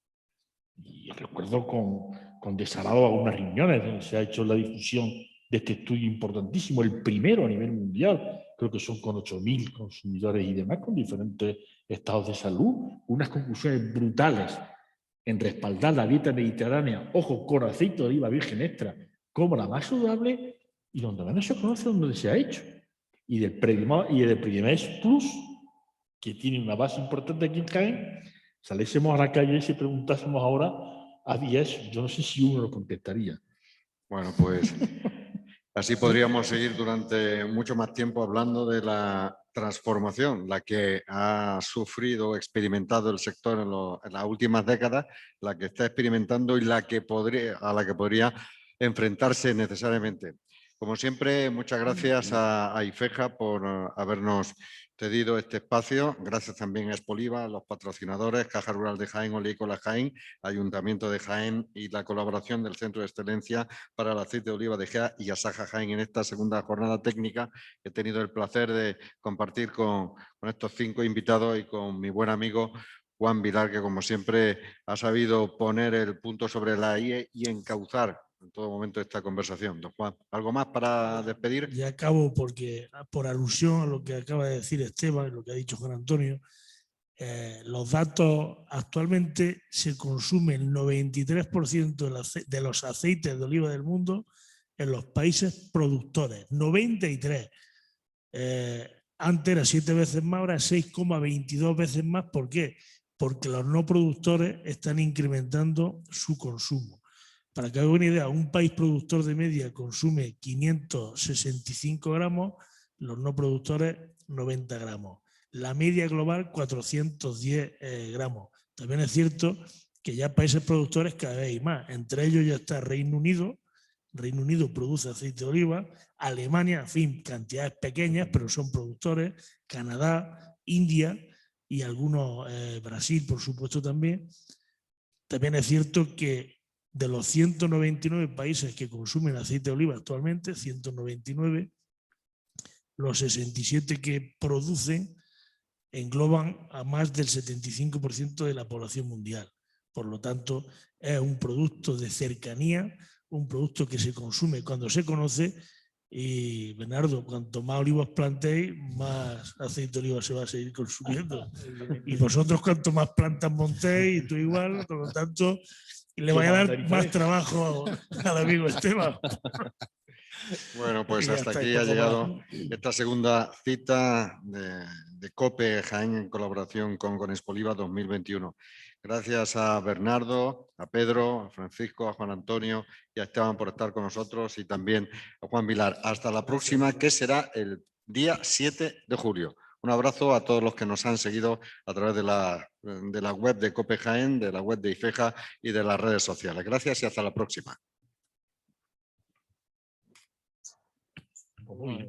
Y recuerdo con desagrado algunas reuniones donde se ha hecho la difusión de este estudio importantísimo, el primero a nivel mundial, creo que son con 8.000 consumidores y demás, con diferentes estados de salud, unas conclusiones brutales en respaldar la dieta mediterránea, ojo, con aceite de oliva virgen extra, como la más saludable, y donde menos se conoce donde se ha hecho. Y del Predimer Plus, que tiene una base importante aquí en Jaén, saliésemos a la calle y si preguntásemos ahora a 10, yo no sé si uno lo contestaría. Bueno, pues así podríamos seguir durante mucho más tiempo hablando de la transformación, la que ha sufrido, experimentado el sector en las últimas décadas, la que está experimentando y a la que podría enfrentarse necesariamente. Como siempre, muchas gracias a IFEJA por habernos cedido este espacio. Gracias también a Expoliva, a los patrocinadores, Caja Rural de Jaén, Oleícola Jaén, Ayuntamiento de Jaén y la colaboración del Centro de Excelencia para el Aceite de Oliva de Gea y Asaja Jaén en esta segunda jornada técnica. He tenido el placer de compartir con estos 5 invitados y con mi buen amigo Juan Vilar, que como siempre ha sabido poner el punto sobre la I y encauzar en todo momento esta conversación. Don Juan, ¿algo más para despedir? Ya acabo porque, por alusión a lo que acaba de decir Esteban y lo que ha dicho Juan Antonio, los datos actualmente se consume el 93% de los aceites de oliva del mundo en los países productores. 93. Antes era 7 veces más, ahora 6,22 veces más. ¿Por qué? Porque los no productores están incrementando su consumo. Para que haga una idea, un país productor de media consume 565 gramos, los no productores 90 gramos. La media global 410 gramos. También es cierto que ya países productores cada vez hay más. Entre ellos ya está Reino Unido. Reino Unido produce aceite de oliva. Alemania, en fin, cantidades pequeñas, pero son productores. Canadá, India y algunos, Brasil, por supuesto, también. También es cierto que de los 199 países que consumen aceite de oliva actualmente, 199, los 67 que producen engloban a más del 75% de la población mundial. Por lo tanto, es un producto de cercanía, un producto que se consume cuando se conoce. Y Bernardo, cuanto más olivos plantéis, más aceite de oliva se va a seguir consumiendo. Y vosotros cuanto más plantas montéis, y tú igual, por lo tanto, le vaya a dar más trabajo al amigo Esteban. Bueno, pues Y ya hasta está, aquí y ha poco llegado más. esta segunda cita de COPE Jaén en colaboración con Expoliva 2021. Gracias a Bernardo, a Pedro, a Francisco, a Juan Antonio y a Esteban por estar con nosotros y también a Juan Vilar. Hasta la próxima, que será el día 7 de julio. Un abrazo a todos los que nos han seguido a través de la web de COPE Jaén, de la web de IFEJA y de las redes sociales. Gracias y hasta la próxima. Pues muy bien.